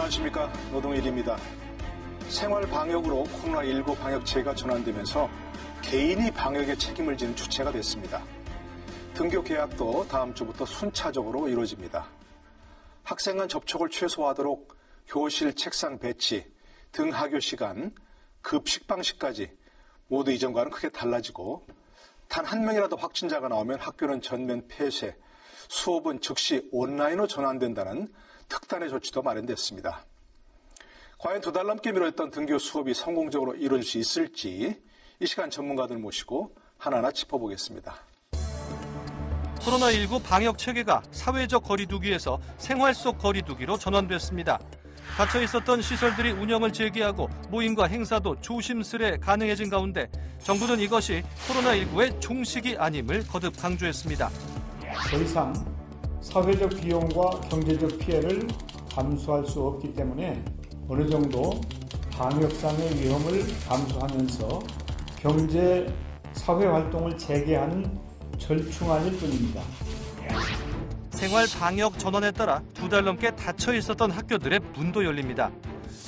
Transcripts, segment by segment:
안녕하십니까. 노동일입니다. 생활 방역으로 코로나19 방역체가 전환되면서 개인이 방역에 책임을 지는 주체가 됐습니다. 등교 계약도 다음 주부터 순차적으로 이루어집니다. 학생 간 접촉을 최소화하도록 교실 책상 배치, 등하교 시간, 급식 방식까지 모두 이전과는 크게 달라지고 단 한 명이라도 확진자가 나오면 학교는 전면 폐쇄, 수업은 즉시 온라인으로 전환된다는 특단의 조치도 마련됐습니다. 과연 2달 넘게 미뤄졌던 등교 수업이 성공적으로 이루어질 수 있을지 이 시간 전문가들 모시고 하나하나 짚어보겠습니다. 코로나19 방역 체계가 사회적 거리두기에서 생활 속 거리두기로 전환됐습니다. 닫혀 있었던 시설들이 운영을 재개하고 모임과 행사도 조심스레 가능해진 가운데 정부는 이것이 코로나19의 종식이 아님을 거듭 강조했습니다. 더 이상 사회적 비용과 경제적 피해를 감수할 수 없기 때문에 어느 정도 방역상의 위험을 감수하면서 경제, 사회 활동을 재개하는 절충안일 뿐입니다. 생활 방역 전환에 따라 2달 넘게 닫혀 있었던 학교들의 문도 열립니다.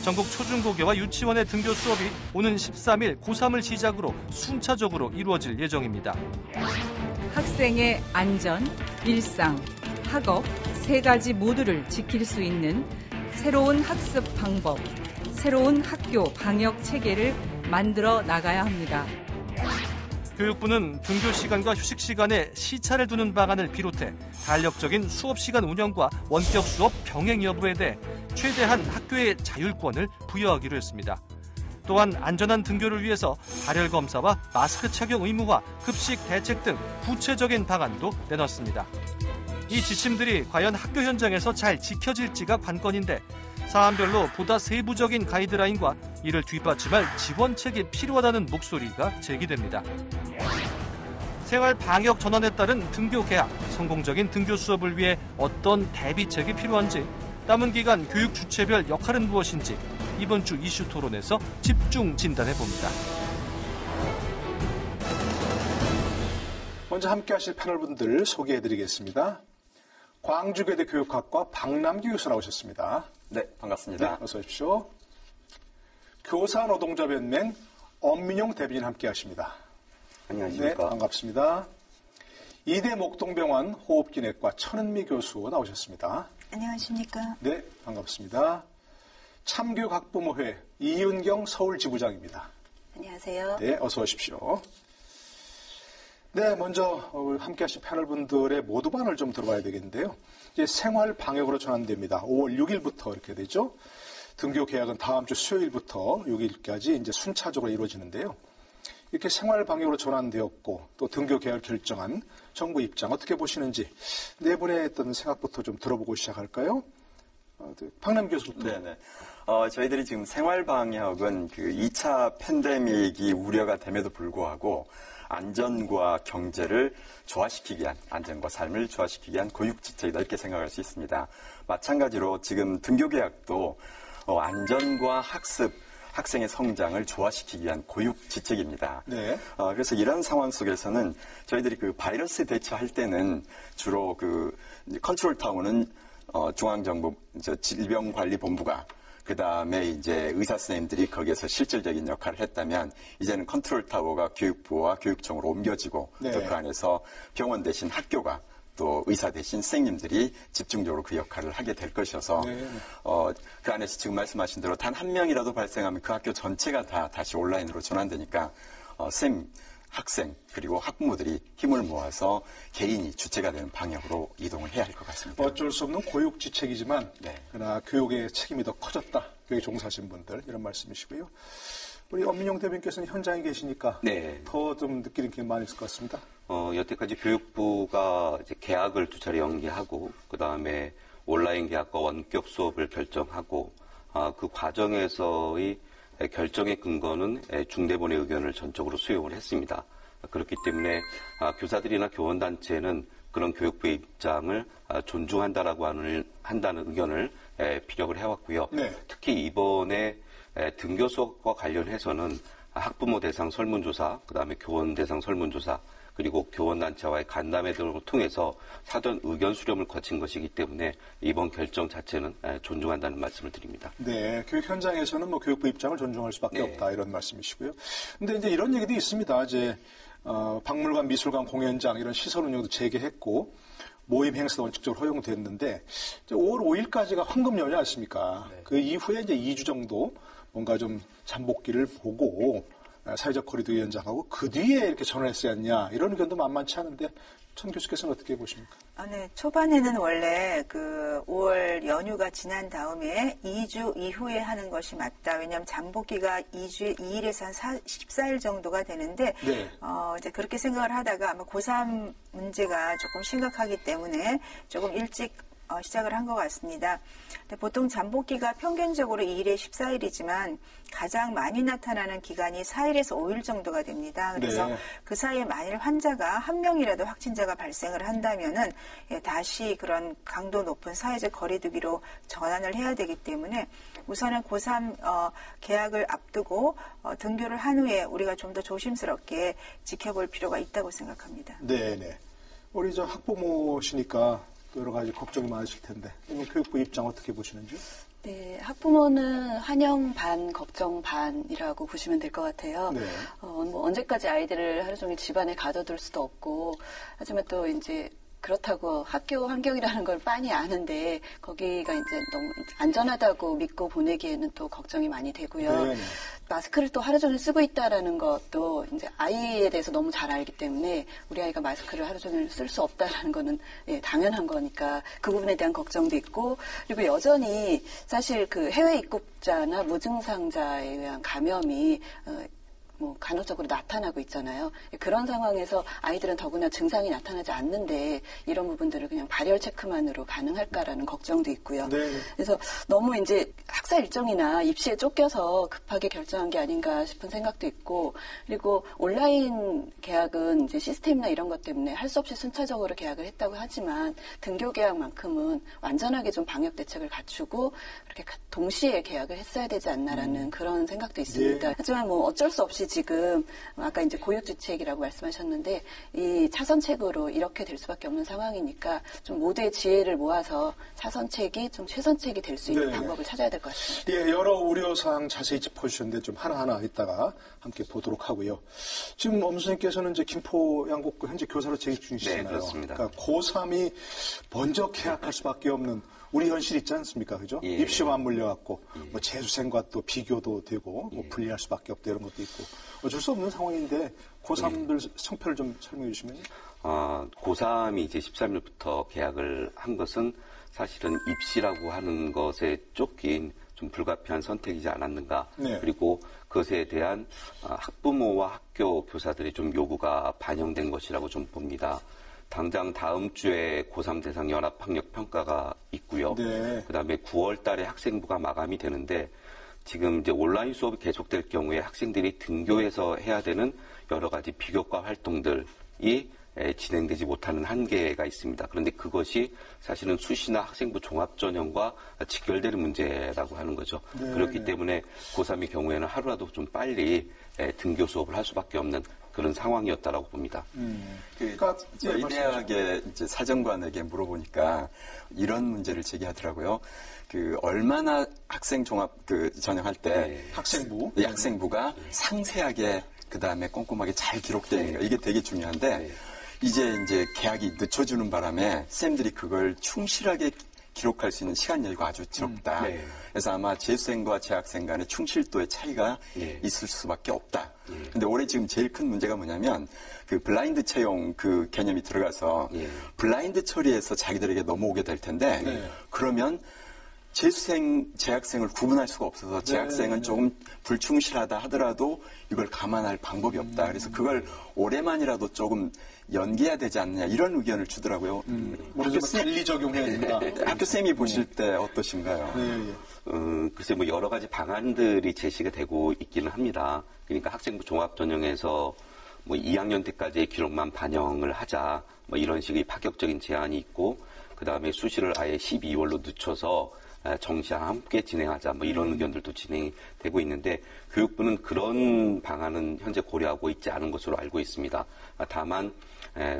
전국 초중고교와 유치원의 등교 수업이 오는 13일 고3을 시작으로 순차적으로 이루어질 예정입니다. 학생의 안전, 일상, 학업 3가지 모두를 지킬 수 있는 새로운 학습 방법, 새로운 학교 방역 체계를 만들어 나가야 합니다. 교육부는 등교 시간과 휴식 시간에 시차를 두는 방안을 비롯해 탄력적인 수업 시간 운영과 원격 수업 병행 여부에 대해 최대한 학교의 자율권을 부여하기로 했습니다. 또한 안전한 등교를 위해서 발열 검사와 마스크 착용 의무화, 급식 대책 등 구체적인 방안도 내놨습니다. 이 지침들이 과연 학교 현장에서 잘 지켜질지가 관건인데 사안별로 보다 세부적인 가이드라인과 이를 뒷받침할 지원책이 필요하다는 목소리가 제기됩니다. 생활 방역 전환에 따른 등교 계약, 성공적인 등교 수업을 위해 어떤 대비책이 필요한지, 남은 기간 교육 주체별 역할은 무엇인지 이번 주 이슈 토론에서 집중 진단해 봅니다. 먼저 함께 하실 패널분들 소개해드리겠습니다. 광주교대 교육학과 박남기 교수 나오셨습니다. 네, 반갑습니다. 네, 어서 오십시오. 교사노동자연맹 엄민용 대변인 함께 하십니다. 안녕하십니까. 네, 반갑습니다. 이대 목동병원 호흡기내과 천은미 교수 나오셨습니다. 안녕하십니까. 네, 반갑습니다. 참교육학부모회 이윤경 서울지부장입니다. 안녕하세요. 네, 어서 오십시오. 네, 먼저 함께 하신 패널분들의 모두반을 좀 들어봐야 되겠는데요. 이제 생활 방역으로 전환됩니다. 5월 6일부터 이렇게 되죠. 등교 계약은 다음 주 수요일부터 6일까지 이제 순차적으로 이루어지는데요. 이렇게 생활 방역으로 전환되었고 또 등교 계약을 결정한 정부 입장 어떻게 보시는지 네 분의 어떤 생각부터 좀 들어보고 시작할까요? 박남 교수부터. 네네. 저희들이 지금 생활 방역은 그 2차 팬데믹이 우려가 됨에도 불구하고 안전과 경제를 조화시키기 위한, 안전과 삶을 조화시키기 위한 고육지책이다 이렇게 생각할 수 있습니다. 마찬가지로 지금 등교계약도 안전과 학습, 학생의 성장을 조화시키기 위한 고육지책입니다. 네. 그래서 이런 상황 속에서는 저희들이 그 바이러스 대처할 때는 주로 그 컨트롤타워는 중앙정부 질병관리본부가 그 다음에 이제 의사 선생님들이 거기에서 실질적인 역할을 했다면 이제는 컨트롤 타워가 교육부와 교육청으로 옮겨지고 네. 또 그 안에서 병원 대신 학교가 또 의사 대신 선생님들이 집중적으로 그 역할을 하게 될 것이어서 네. 그 안에서 지금 말씀하신 대로 단 한 명이라도 발생하면 그 학교 전체가 다 다시 온라인으로 전환되니까 선생님, 학생 그리고 학부모들이 힘을 모아서 개인이 주체가 되는 방향으로 이동을 해야 할 것 같습니다. 어쩔 수 없는 고육지책이지만 네. 그러나 교육의 책임이 더 커졌다. 교육에 종사하신 분들 이런 말씀이시고요. 우리 엄민용 대변인께서는 현장에 계시니까 네. 더 좀 느끼는 게 많이 있을 것 같습니다. 여태까지 교육부가 이제 계약을 2차례 연기하고 그 다음에 온라인 계약과 원격 수업을 결정하고 그 과정에서의 결정의 근거는 중대본의 의견을 전적으로 수용을 했습니다. 그렇기 때문에 교사들이나 교원단체는 그런 교육부의 입장을 존중한다라고 한다는 의견을 피력을 해왔고요. 네. 특히 이번에 등교 수업과 관련해서는 학부모 대상 설문조사, 그다음에 교원 대상 설문조사, 그리고 교원단체와의 간담회 등을 통해서 사전 의견 수렴을 거친 것이기 때문에 이번 결정 자체는 존중한다는 말씀을 드립니다. 네, 교육 현장에서는 뭐 교육부 입장을 존중할 수밖에 네. 없다 이런 말씀이시고요. 근데 이제 이런 얘기도 있습니다. 이제 박물관, 미술관, 공연장 이런 시설 운영도 재개했고 모임 행사도 원칙적으로 허용됐는데 이제 5월 5일까지가 황금 연휴 아닙니까? 네. 그 이후에 이제 2주 정도 뭔가 좀 잠복기를 보고 사회적 거리두기 연장하고 그 뒤에 이렇게 전환했어야 했냐 이런 의견도 만만치 않은데 천 교수께서는 어떻게 보십니까? 네. 초반에는 원래 그 5월 연휴가 지난 다음에 2주 이후에 하는 것이 맞다. 왜냐하면 잠복기가 2주에 2일에서 한 14일 정도가 되는데 네. 이제 그렇게 생각을 하다가 아마 고3 문제가 조금 심각하기 때문에 조금 일찍 시작을 한 것 같습니다. 근데 보통 잠복기가 평균적으로 2일에 14일이지만 가장 많이 나타나는 기간이 4일에서 5일 정도가 됩니다. 그래서 네. 그 사이에 만일 환자가 한 명이라도 확진자가 발생을 한다면은 다시 그런 강도 높은 사회적 거리두기로 전환을 해야 되기 때문에 우선은 고3 개학을 앞두고 등교를 한 후에 우리가 좀 더 조심스럽게 지켜볼 필요가 있다고 생각합니다. 네네. 우리 저 학부모시니까 여러 가지 걱정이 많으실 텐데 이번 교육부 입장 어떻게 보시는지? 네, 학부모는 환영 반, 걱정 반이라고 보시면 될 것 같아요. 네. 뭐 언제까지 아이들을 하루 종일 집안에 가둬둘 수도 없고, 하지만 또 이제 그렇다고 학교 환경이라는 걸 빤히 아는데 거기가 이제 너무 안전하다고 믿고 보내기에는 또 걱정이 많이 되고요. 네. 마스크를 또 하루 종일 쓰고 있다라는 것도 이제 아이에 대해서 너무 잘 알기 때문에 우리 아이가 마스크를 하루 종일 쓸 수 없다라는 거는 당연한 거니까 그 부분에 대한 걱정도 있고, 그리고 여전히 사실 그 해외 입국자나 무증상자에 의한 감염이 뭐 간헐적으로 나타나고 있잖아요. 그런 상황에서 아이들은 더구나 증상이 나타나지 않는데 이런 부분들을 그냥 발열 체크만으로 가능할까라는 걱정도 있고요. 네. 그래서 너무 이제 학사 일정이나 입시에 쫓겨서 급하게 결정한 게 아닌가 싶은 생각도 있고, 그리고 온라인 계약은 이제 시스템이나 이런 것 때문에 할 수 없이 순차적으로 계약을 했다고 하지만 등교 계약만큼은 완전하게 좀 방역 대책을 갖추고 그렇게 동시에 계약을 했어야 되지 않나라는 그런 생각도 있습니다. 예. 하지만 뭐 어쩔 수 없이 지금 아까 이제 고육주책이라고 말씀하셨는데 이 차선책으로 이렇게 될 수밖에 없는 상황이니까 좀 모두의 지혜를 모아서 차선책이 좀 최선책이 될 수 있는 네. 방법을 찾아야 될 것 같습니다. 예, 여러 우려사항 자세히 짚어주셨는데 좀 하나하나 이따가 함께 보도록 하고요. 지금 엄 선생님께서는 이제 김포 양곡고 현재 교사로 재직 중이시잖아요. 네, 그렇습니다. 그러니까 고3이 먼저 개학할 수밖에 없는 우리 현실 있지 않습니까? 그죠? 예. 입시만 물려갖고 뭐 재수생과 또 비교도 되고 뭐 분리할 수밖에 없다 이런 것도 있고 어쩔 수 없는 상황인데 고3들 성패를 좀 설명해 주시면요. 고3이 이제 13일부터 계약을 한 것은 사실은 입시라고 하는 것에 쫓긴 좀 불가피한 선택이지 않았는가. 네. 그리고 그것에 대한 학부모와 학교 교사들의 좀 요구가 반영된 것이라고 좀 봅니다. 당장 다음 주에 고3 대상 연합학력 평가가 있고요. 네. 그다음에 9월 달에 학생부가 마감이 되는데 지금 이제 온라인 수업이 계속될 경우에 학생들이 등교해서 해야 되는 여러 가지 비교과 활동들이 진행되지 못하는 한계가 있습니다. 그런데 그것이 사실은 수시나 학생부 종합전형과 직결되는 문제라고 하는 거죠. 네, 그렇기 네. 때문에 고3의 경우에는 하루라도 좀 빨리 등교 수업을 할 수밖에 없는 그런 상황이었다라고 봅니다. 그러니까 저희 네, 대학의 이제 사정관에게 물어보니까 이런 문제를 제기하더라고요. 그 얼마나 학생 종합 그 전형할 때 학생부 이 학생부가 상세하게 그 다음에 꼼꼼하게 잘 기록되는가 이게 되게 중요한데 이제 계약이 늦춰주는 바람에 쌤들이 그걸 충실하게 기록할 수 있는 시간 여유가 아주 적다. 네. 그래서 아마 재수생과 재학생 간의 충실도의 차이가 있을 수밖에 없다. 근데 올해 지금 제일 큰 문제가 뭐냐면 그 블라인드 채용 그 개념이 들어가서 블라인드 처리해서 자기들에게 넘어오게 될 텐데 그러면 재수생, 재학생을 구분할 수가 없어서 재학생은 조금 불충실하다 하더라도 이걸 감안할 방법이 없다. 그래서 그걸 올해만이라도 조금 연기해야 되지 않느냐 이런 의견을 주더라고요. 우리 좀 달리 적용해야 된다. 학교 쌤이 보실 때 어떠신가요? 글쎄 뭐 여러 가지 방안들이 제시가 되고 있기는 합니다. 그러니까 학생부 종합전형에서 뭐 2학년 때까지의 기록만 반영을 하자 뭐 이런 식의 파격적인 제안이 있고 그 다음에 수시를 아예 12월로 늦춰서 정시와 함께 진행하자 뭐 이런 의견들도 진행이 되고 있는데 교육부는 그런 방안은 현재 고려하고 있지 않은 것으로 알고 있습니다. 다만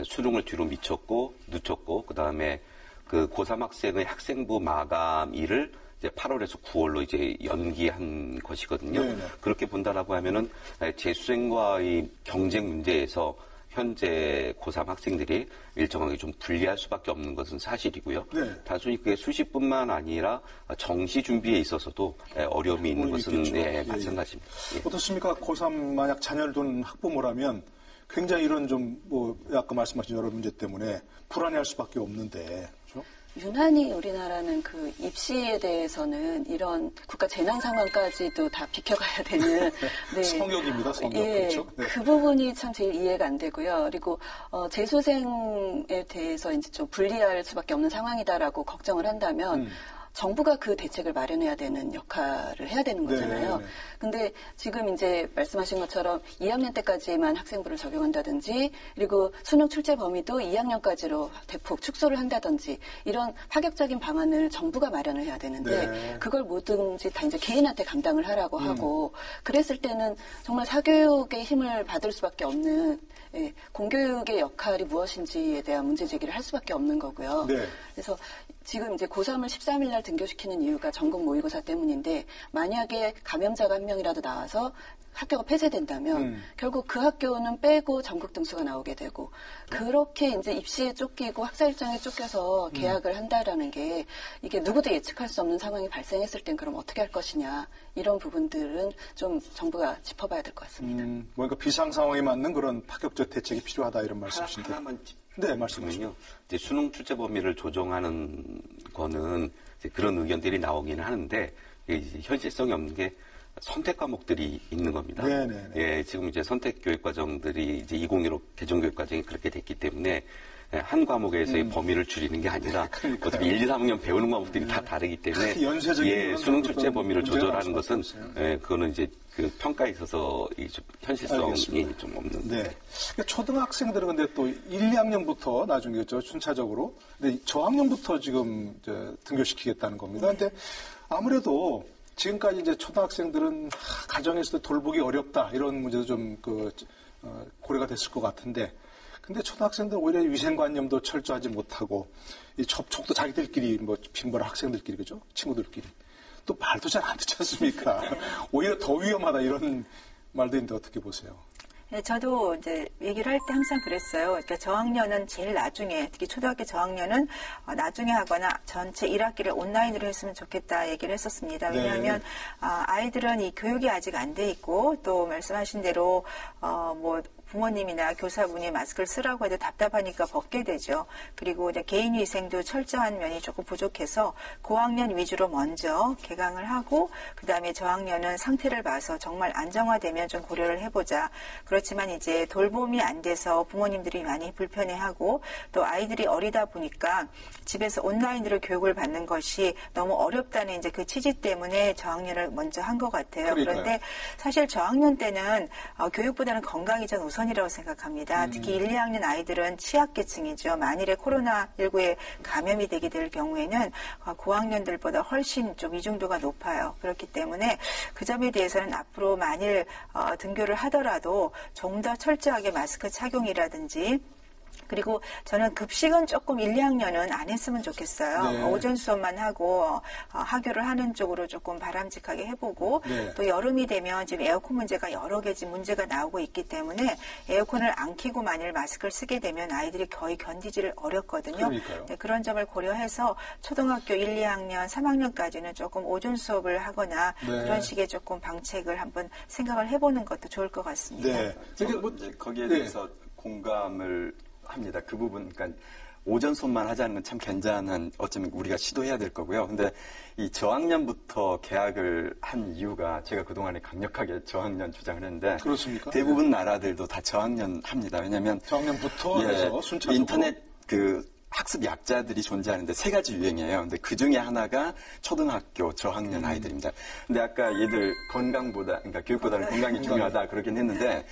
수능을 뒤로 늦췄고 그다음에 그 고3 학생의 학생부 마감일을 이제 8월에서 9월로 이제 연기한 것이거든요. 네네. 그렇게 본다라고 하면은 재수생과의 경쟁 문제에서 현재 고3 학생들이 일정하게 좀 불리할 수밖에 없는 것은 사실이고요. 네. 단순히 그게 수시뿐만 아니라 정시 준비에 있어서도 어려움이 있는 것은 마찬가지입니다. 예. 어떻습니까? 고3 만약 자녀를 둔 학부모라면 굉장히 이런 좀 뭐 아까 말씀하신 여러 문제 때문에 불안해할 수밖에 없는데, 그렇죠? 유난히 우리나라는 그 입시에 대해서는 이런 국가 재난 상황까지도 다 비켜가야 되는 네. 성역입니다, 성역. 예, 그렇죠? 네. 그 부분이 참 제일 이해가 안 되고요. 그리고 재수생에 대해서 이제 좀 불리할 수밖에 없는 상황이다라고 걱정을 한다면. 정부가 그 대책을 마련해야 되는 역할을 해야 되는 거잖아요. 네. 근데 지금 이제 말씀하신 것처럼 2학년 때까지만 학생부를 적용한다든지 그리고 수능 출제 범위도 2학년까지로 대폭 축소를 한다든지 이런 파격적인 방안을 정부가 마련을 해야 되는데 네. 그걸 뭐든지 다 이제 개인한테 감당을 하라고 하고 그랬을 때는 정말 사교육의 힘을 받을 수밖에 없는 공교육의 역할이 무엇인지에 대한 문제 제기를 할 수밖에 없는 거고요. 네. 그래서 지금 이제 고3을 13일 날 등교시키는 이유가 전국 모의고사 때문인데 만약에 감염자가 한 명이라도 나와서 학교가 폐쇄된다면 결국 그 학교는 빼고 전국 등수가 나오게 되고 그렇게 이제 입시에 쫓기고 학사 일정에 쫓겨서 개학을 한다라는 게 이게 누구도 예측할 수 없는 상황이 발생했을 땐 그럼 어떻게 할 것이냐 이런 부분들은 좀 정부가 짚어봐야 될 것 같습니다. 그러니까 비상 상황에 맞는 그런 파격적 대책이 필요하다 이런 말씀이신데. 네, 말씀하시죠. 이제 수능 출제 범위를 조정하는 거는 이제 그런 의견들이 나오기는 하는데 이제 현실성이 없는 게 선택 과목들이 있는 겁니다. 네네네. 예, 지금 이제 선택 교육 과정들이 이제 2015 개정 교육 과정이 그렇게 됐기 때문에 한 과목에서의 범위를 줄이는 게 아니라 어차피 1, 2, 3학년 배우는 과목들이 다 다르기 때문에 연쇄적인 수능 출제 범위를 문제가 조절하는 것은 없어요. 그거는 이제 그 평가에 있어서 좀 현실성이 알겠습니다. 좀 없는. 네. 그러니까 초등학생들은 근데 또 1, 2학년부터 나중에 순차적으로 근데 저학년부터 지금 이제 등교시키겠다는 겁니다. 근데 아무래도 지금까지 이제 초등학생들은 가정에서도 돌보기 어렵다 이런 문제도 좀 고려가 됐을 것 같은데 근데 초등학생들 오히려 위생관념도 철저하지 못하고 이 접촉도 자기들끼리 뭐 빈번한 학생들끼리 그죠? 친구들끼리 또 말도 잘 안 듣지 않습니까? 오히려 더 위험하다 이런 말도 있는데 어떻게 보세요? 네, 저도 이제 얘기를 할 때 항상 그랬어요. 그러니까 저학년은 제일 나중에, 특히 초등학교 저학년은 나중에 하거나 전체 1학기를 온라인으로 했으면 좋겠다 얘기를 했었습니다. 왜냐하면 아이들은 이 교육이 아직 안 돼 있고 또 말씀하신 대로 뭐 부모님이나 교사분이 마스크를 쓰라고 해도 답답하니까 벗게 되죠. 그리고 이제 개인위생도 철저한 면이 조금 부족해서 고학년 위주로 먼저 개강을 하고 그다음에 저학년은 상태를 봐서 정말 안정화되면 좀 고려를 해보자. 그렇지만 이제 돌봄이 안 돼서 부모님들이 많이 불편해하고 또 아이들이 어리다 보니까 집에서 온라인으로 교육을 받는 것이 너무 어렵다는 이제 그 취지 때문에 저학년을 먼저 한 것 같아요. 그러니까요. 그런데 사실 저학년 때는 교육보다는 건강이 전 우선이라고 생각합니다. 특히 1, 2학년 아이들은 취약계층이죠. 만일에 코로나19에 감염이 되게 될 경우에는 고학년들보다 훨씬 좀 이중도가 높아요. 그렇기 때문에 그 점에 대해서는 앞으로 만일 등교를 하더라도 좀 더 철저하게 마스크 착용이라든지 그리고 저는 급식은 조금 1, 2학년은 안 했으면 좋겠어요. 네. 오전 수업만 하고 하교를 하는 쪽으로 조금 바람직하게 해보고 네. 또 여름이 되면 지금 에어컨 문제가 여러 개 지금 문제가 나오고 있기 때문에 에어컨을 안 켜고 만일 마스크를 쓰게 되면 아이들이 거의 견디지를 어렵거든요. 그러니까요. 네, 그런 점을 고려해서 초등학교 1, 2학년, 3학년까지는 조금 오전 수업을 하거나 네. 그런 식의 조금 방책을 한번 생각을 해보는 것도 좋을 것 같습니다. 네. 저도 뭐 거기에 대해서 공감을 합니다. 그 부분, 그러니까 오전 수업만 하자는 건 참 괜찮은 어쩌면 우리가 시도해야 될 거고요. 근데 이 저학년부터 개학을 한 이유가 제가 그동안에 강력하게 저학년 주장을 했는데 그렇습니까? 대부분 나라들도 다 저학년 합니다. 왜냐하면 저학년부터 해서 순차적으로 인터넷 학습 약자들이 존재하는데 세 가지 유형이에요. 근데 그 중에 하나가 초등학교 저학년 아이들입니다. 근데 아까 얘들 건강보다, 그러니까 교육보다는 건강이 중요하다 그러긴 했는데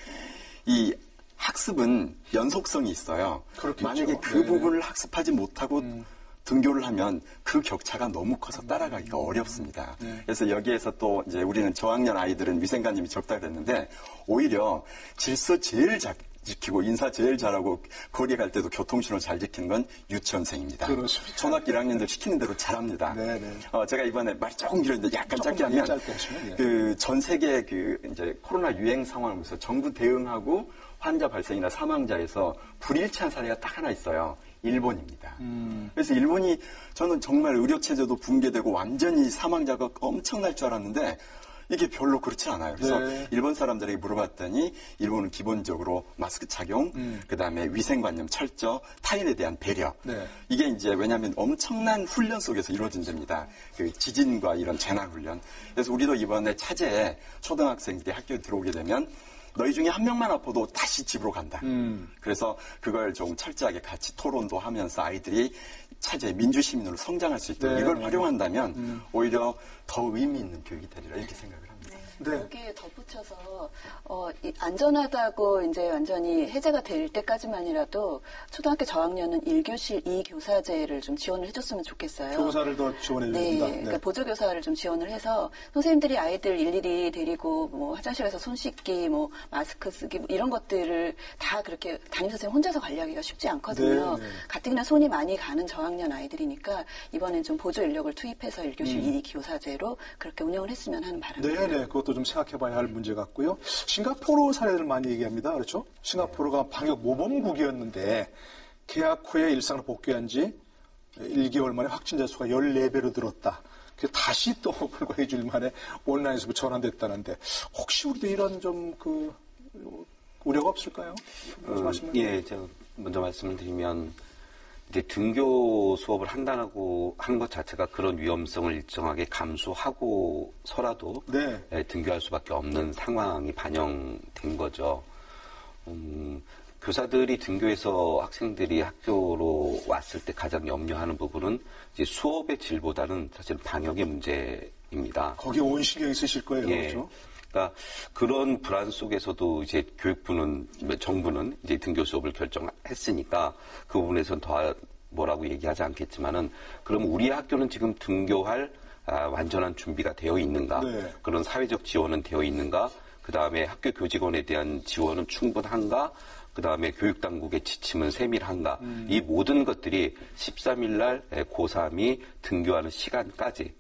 이 학습은 연속성이 있어요. 그렇겠죠. 만약에 그 네. 부분을 학습하지 못하고 등교를 하면 그 격차가 너무 커서 따라가기가 어렵습니다. 그래서 여기에서 또 이제 우리는 저학년 아이들은 위생관념이 적다 그랬는데 오히려 질서 제일 지키고 인사 제일 잘하고 거리 갈 때도 교통신호 잘 지키는 건 유치원생입니다. 그렇습니다. 초등학교 1학년들 시키는 대로 잘합니다. 네네. 제가 이번에 말이 조금 길었는데 약간 짧게 하면 그 전 세계 그 이제 코로나 유행 상황에서 정부 대응하고 환자 발생이나 사망자에서 불일치한 사례가 딱 하나 있어요. 일본입니다. 그래서 일본이 저는 정말 의료체제도 붕괴되고 완전히 사망자가 엄청날 줄 알았는데 이게 별로 그렇지 않아요. 그래서 네. 일본 사람들에게 물어봤더니 일본은 기본적으로 마스크 착용, 그다음에 위생관념 철저, 타인에 대한 배려. 네. 이게 이제 왜냐하면 엄청난 훈련 속에서 이루어진답니다. 그 지진과 이런 재난 훈련. 그래서 우리도 이번에 차제에 초등학생들이 학교에 들어오게 되면 너희 중에 한 명만 아파도 다시 집으로 간다. 그래서 그걸 좀 철저하게 같이 토론도 하면서 아이들이 차제 민주시민으로 성장할 수 있도록 네. 이걸 활용한다면 오히려 더 의미 있는 교육이 되리라 이렇게 생각을 합니다. 네. 여기에 덧붙여서 이 안전하다고 이제 완전히 해제가 될 때까지만이라도 초등학교 저학년은 1교실 2교사제를 좀 지원을 해줬으면 좋겠어요. 교사를 더 지원해 네, 줍니다. 그러니까 보조교사를 좀 지원을 해서 선생님들이 아이들 일일이 데리고 뭐 화장실에서 손 씻기, 뭐 마스크 쓰기 뭐 이런 것들을 다 그렇게 담임 선생님 혼자서 관리하기가 쉽지 않거든요. 네, 네. 가뜩이나 손이 많이 가는 저학년 아이들이니까 이번엔 좀 보조 인력을 투입해서 1교실 2교사제로 그렇게 운영을 했으면 하는 바람입니다. 네, 그것도 좀 생각해봐야 할 문제 같고요. 싱가포르 사례를 많이 얘기합니다. 그렇죠? 싱가포르가 방역 모범국이었는데 개학 후에 일상을 복귀한 지 1개월 만에 확진자 수가 14배로 늘었다. 그래서 다시 또 불과 2주일 만에 온라인 수업이 전환됐다는데 혹시 우리도 이런 좀 우려가 없을까요? 예, 제가 먼저 말씀을 드리면 이제 등교 수업을 한다고 한 것 자체가 그런 위험성을 일정하게 감수하고서라도 네. 등교할 수밖에 없는 상황이 반영된 거죠. 교사들이 등교해서 학생들이 학교로 왔을 때 가장 염려하는 부분은 이제 수업의 질보다는 사실 방역의 문제입니다. 거기에 온 신경이 쓰실 거예요. 예. 그렇죠? 그러니까 그런 불안 속에서도 이제 교육부는, 정부는 이제 등교 수업을 결정했으니까 그 부분에서는 더 뭐라고 얘기하지 않겠지만은 그럼 우리 학교는 지금 등교할 완전한 준비가 되어 있는가? 네. 그런 사회적 지원은 되어 있는가? 그 다음에 학교 교직원에 대한 지원은 충분한가? 그 다음에 교육당국의 지침은 세밀한가? 이 모든 것들이 13일 날 고3이 등교하는 시간까지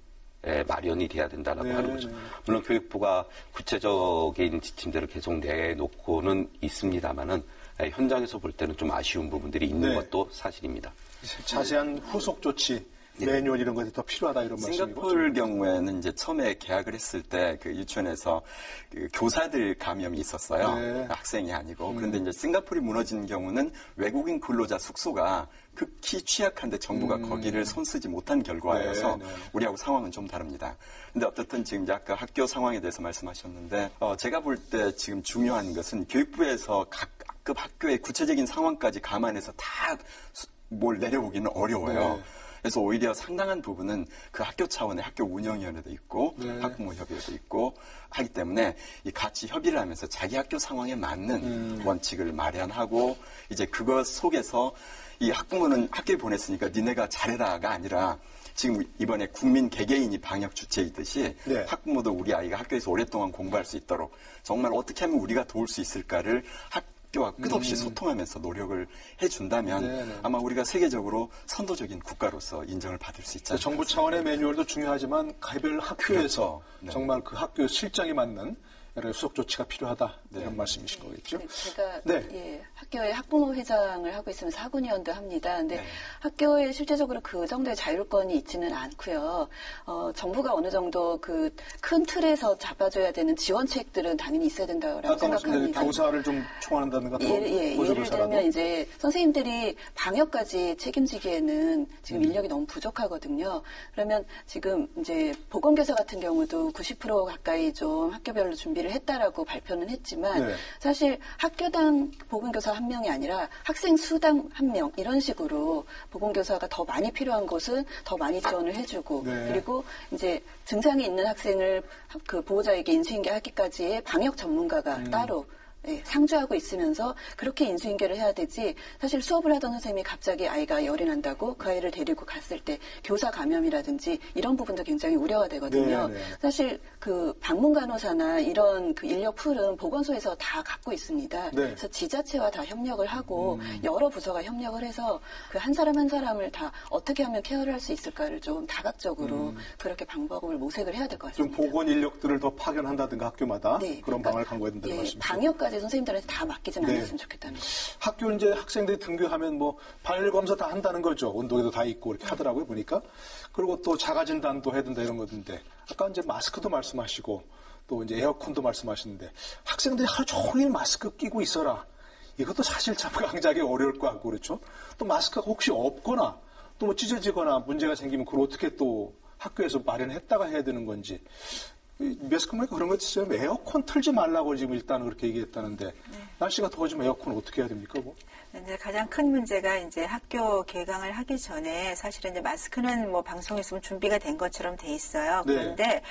마련이 돼야 된다라고 하는 거죠. 물론 교육부가 구체적인 지침들을 계속 내놓고는 있습니다만은 현장에서 볼 때는 좀 아쉬운 부분들이 있는 네. 것도 사실입니다. 자세한 후속 조치, 매뉴얼 이런 것이 더 필요하다 이런 말씀이고. 싱가포르 경우에는 이제 처음에 개학을 했을 때 그 유치원에서 그 교사들 감염이 있었어요. 네. 학생이 아니고. 그런데 이제 싱가포르이 무너진 경우는 외국인 근로자 숙소가 극히 취약한데 정부가 거기를 손쓰지 못한 결과여서 네, 네. 우리하고 상황은 좀 다릅니다. 근데 어쨌든 지금 이제 아까 학교 상황에 대해서 말씀하셨는데 제가 볼 때 지금 중요한 것은 교육부에서 각급 학교의 구체적인 상황까지 감안해서 다 뭘 내려보기는 어려워요. 네. 그래서 오히려 상당한 부분은 그 학교 차원의 학교 운영위원회도 있고 네. 학부모 협의회도 있고 하기 때문에 이 같이 협의를 하면서 자기 학교 상황에 맞는 원칙을 마련하고 이제 그것 속에서 이 학부모는 학교에 보냈으니까 니네가 잘해라가 아니라 지금 이번에 국민 개개인이 방역 주체이듯이 네. 학부모도 우리 아이가 학교에서 오랫동안 공부할 수 있도록 정말 어떻게 하면 우리가 도울 수 있을까를 학교와 끝없이 소통하면서 노력을 해준다면 네네. 아마 우리가 세계적으로 선도적인 국가로서 인정을 받을 수 있지 않을까. 정부 차원의 매뉴얼도 중요하지만 개별 학교에서 네. 정말 그 학교 실정에 맞는 여러 수속 조치가 필요하다 이런 말씀이신 거겠죠? 네, 제가 네. 학교에 학부모 회장을 하고 있으면서 학운위원도 합니다. 근데 네. 학교에 실제적으로 그 정도의 자율권이 있지는 않고요. 정부가 어느 정도 그 큰 틀에서 잡아줘야 되는 지원책들은 당연히 있어야 된다고 아까 말씀드린 생각합니다. 교사를 좀 총괄한다든가 예를 들면 이제 선생님들이 방역까지 책임지기에는 지금 인력이 너무 부족하거든요. 그러면 지금 이제 보건교사 같은 경우도 90% 가까이 좀 학교별로 준비를 했다라고 발표는 했지만 네. 사실 학교당 보건교사 한 명이 아니라 학생 수당 한 명 이런 식으로 보건교사가 더 많이 필요한 곳은 더 많이 지원을 해주고 네. 그리고 이제 증상이 있는 학생을 그 보호자에게 인수인계하기까지의 방역 전문가가 따로 상주하고 있으면서 그렇게 인수인계를 해야 되지 사실 수업을 하던 선생님이 갑자기 아이가 열이 난다고 그 아이를 데리고 갔을 때 교사 감염이라든지 이런 부분도 굉장히 우려가 되거든요. 네. 사실 그 방문 간호사나 이런 그 인력 풀은 보건소에서 다 갖고 있습니다. 네. 그래서 지자체와 다 협력을 하고 여러 부서가 협력을 해서 그 한 사람 한 사람을 다 어떻게 하면 케어를 할 수 있을까를 좀 다각적으로 그렇게 방법을 모색을 해야 될 것 좀 같습니다. 보건 인력들을 더 파견한다든가 학교마다 네, 그런 방안을 강구해야 된다는 예, 말씀이죠. 방역까지 선생님들한테 다 맡기진 네. 않았으면 좋겠다는 거죠. 학교 이제 학생들이 등교하면 뭐 발열 검사 다 한다는 거죠. 온도계도 다 있고 이렇게 하더라고요 보니까. 그리고 또 자가 진단도 해야 된다 이런 건데 아까 이제 마스크도 말씀하시고 또 이제 에어컨도 말씀하시는데 학생들이 하루 종일 마스크 끼고 있어라. 이것도 사실 참 강제하기 어려울 것 같고 그렇죠. 또 마스크가 혹시 없거나 또 뭐 찢어지거나 문제가 생기면 그걸 어떻게 또 학교에서 마련했다가 해야 되는 건지. 매스크 보니까 그런 거 있어요. 에어컨 틀지 말라고 지금 일단은 그렇게 얘기했다는데 날씨가 더워지면 에어컨 어떻게 해야 됩니까? 뭐? 이제 가장 큰 문제가 이제 학교 개강을 하기 전에 사실은 이제 마스크는 뭐 방송에서 준비가 된 것처럼 돼 있어요. 네. 그런데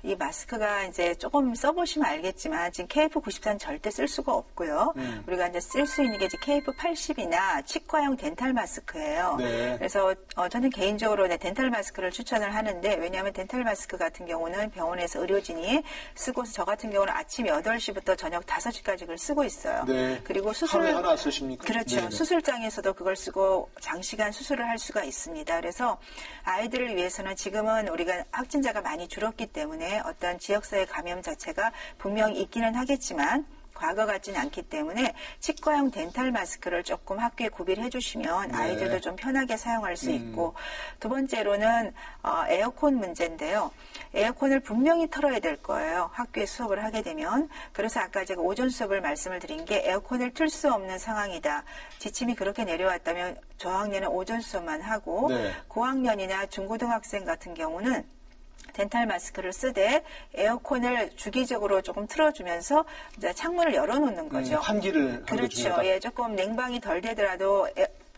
이 마스크가 이제 조금 써보시면 알겠지만 지금 KF94는 절대 쓸 수가 없고요. 우리가 이제 쓸 수 있는 게 이제 KF80이나 치과용 덴탈 마스크예요. 네. 그래서 저는 개인적으로 덴탈 마스크를 추천을 하는데 왜냐하면 덴탈 마스크 같은 경우는 병원에서 의료진이 쓰고서 저 같은 경우는 아침 8시부터 저녁 5시까지 그걸 쓰고 있어요. 네. 그리고 수술 하루에 하나 쓰십니까? 그렇죠. 네네. 수술장에서도 그걸 쓰고 장시간 수술을 할 수가 있습니다. 그래서 아이들을 위해서는 지금은 우리가 확진자가 많이 줄었기 때문에 어떤 지역사회 감염 자체가 분명히 있기는 하겠지만 과거 같지는 않기 때문에 치과용 덴탈 마스크를 조금 학교에 구비를 해주시면 아이들도 좀 편하게 사용할 수 있고 두 번째로는 에어컨 문제인데요. 에어컨을 분명히 틀어야 될 거예요. 학교에 수업을 하게 되면. 그래서 아까 제가 오전 수업을 말씀을 드린 게 에어컨을 틀 수 없는 상황이다. 지침이 그렇게 내려왔다면 저학년은 오전 수업만 하고 네. 고학년이나 중고등학생 같은 경우는 덴탈 마스크를 쓰되 에어컨을 주기적으로 조금 틀어주면서 이제 창문을 열어놓는 거죠. 환기를 하는 게 그렇죠. 중요하다. 예, 조금 냉방이 덜 되더라도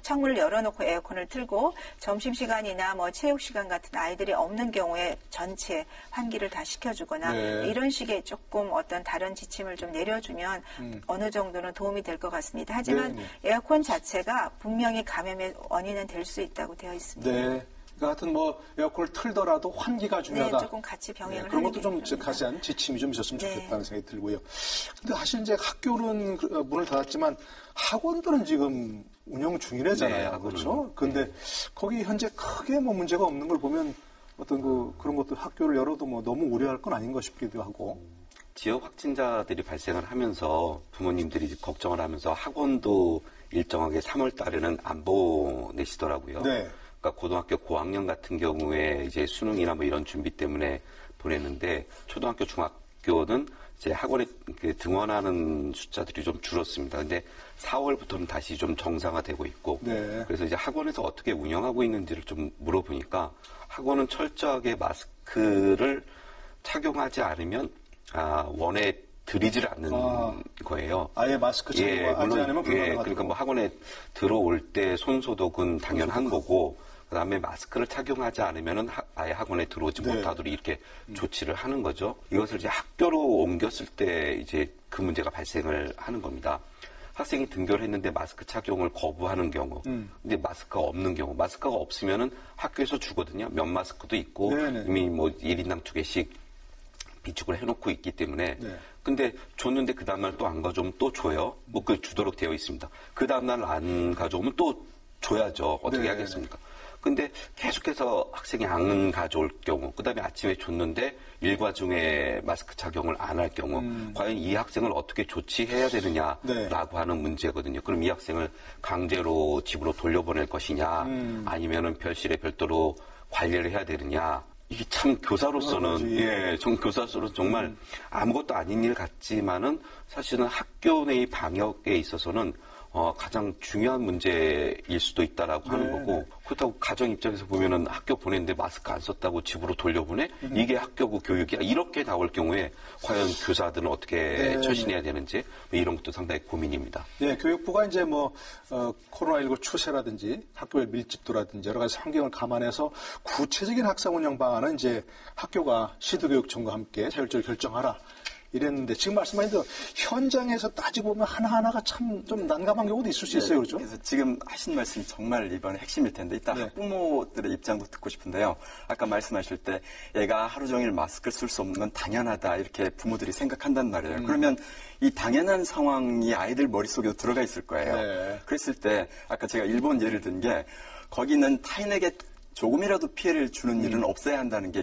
창문을 열어놓고 에어컨을 틀고 점심시간이나 뭐 체육시간 같은 아이들이 없는 경우에 전체 환기를 다 시켜주거나 네. 이런 식의 조금 어떤 다른 지침을 좀 내려주면 어느 정도는 도움이 될 것 같습니다. 하지만 네. 에어컨 자체가 분명히 감염의 원인은 될 수 있다고 되어 있습니다. 네. 그 하여튼 뭐 에어컨을 틀더라도 환기가 중요하다. 네, 조금 같이 병행을 그런 하는 것도 게 좀 필요합니다. 자세한 지침이 좀 있었으면 네. 좋겠다는 생각이 들고요. 근데 사실 이제 학교는 문을 닫았지만 학원들은 지금 운영 중이래잖아요. 네, 학원은. 그렇죠? 근데 거기 현재 크게 뭐 문제가 없는 걸 보면 어떤 그런 것도 학교를 열어도 뭐 너무 우려할 건 아닌가 싶기도 하고. 지역 확진자들이 발생을 하면서 부모님들이 걱정을 하면서 학원도 일정하게 3월 달에는 안 보내시더라고요. 네. 그러니까 고등학교 고학년 같은 경우에 이제 수능이나 뭐 이런 준비 때문에 보냈는데 초등학교, 중학교는 이제 학원에 등원하는 숫자들이 좀 줄었습니다. 근데 4월부터는 다시 좀 정상화되고 있고 네. 그래서 이제 학원에서 어떻게 운영하고 있는지를 좀 물어보니까 학원은 철저하게 마스크를 착용하지 않으면 원에 들이질 않는 거예요. 아예 마스크 착용하지 않으면 불가능하다. 그러니까 뭐 학원에 들어올 때 손 소독은 당연한 거고 그다음에 마스크를 착용하지 않으면은 아예 학원에 들어오지 네. 못하도록 이렇게 조치를 하는 거죠. 이것을 이제 학교로 옮겼을 때 이제 그 문제가 발생을 하는 겁니다. 학생이 등교를 했는데 마스크 착용을 거부하는 경우, 근데 마스크가 없는 경우, 마스크가 없으면은 학교에서 주거든요. 면 마스크도 있고 네네. 이미 뭐 1인당 2개씩 비축을 해놓고 있기 때문에. 네. 근데 줬는데 그 다음날 또 안 가져오면 또 줘요. 뭐 그 주도록 되어 있습니다. 그 다음날 안 가져오면 또 줘야죠. 어떻게 네. 하겠습니까? 근데 계속해서 학생이 안 가져올 경우, 그 다음에 아침에 줬는데 일과 중에 마스크 착용을 안 할 경우, 과연 이 학생을 어떻게 조치해야 되느냐라고 네. 하는 문제거든요. 그럼 이 학생을 강제로 집으로 돌려보낼 것이냐, 아니면은 별실에 별도로 관리를 해야 되느냐. 이게 참 교사로서는, 좀 교사로서는 정말 아무것도 아닌 일 같지만은 사실은 학교 내의 방역에 있어서는 가장 중요한 문제일 수도 있다라고 하는 거고, 그렇다고 가정 입장에서 보면은 학교 보냈는데 마스크 안 썼다고 집으로 돌려보내? 이게 학교고 교육이야. 이렇게 나올 경우에 과연 교사들은 어떻게 처신해야 되는지 이런 것도 상당히 고민입니다. 예, 교육부가 이제 뭐 코로나19 추세라든지 학교의 밀집도라든지 여러 가지 환경을 감안해서 구체적인 학생 운영 방안은 이제 학교가 시도교육청과 함께 자율적으로 결정하라. 이랬는데 지금 말씀하신 대로 현장에서 따지고 보면 하나하나가 참 좀 난감한 경우도 있을 수 있어요. 그렇죠? 그래서 지금 하신 말씀이 정말 이번에 핵심일 텐데 이따 네. 학부모들의 입장도 듣고 싶은데요. 아까 말씀하실 때 애가 하루 종일 마스크를 쓸 수 없는 건 당연하다 이렇게 부모들이 생각한단 말이에요. 그러면 이 당연한 상황이 아이들 머릿속에도 들어가 있을 거예요. 네. 그랬을 때 아까 제가 일본 예를 든 게 거기는 타인에게 조금이라도 피해를 주는 일은 없어야 한다는 게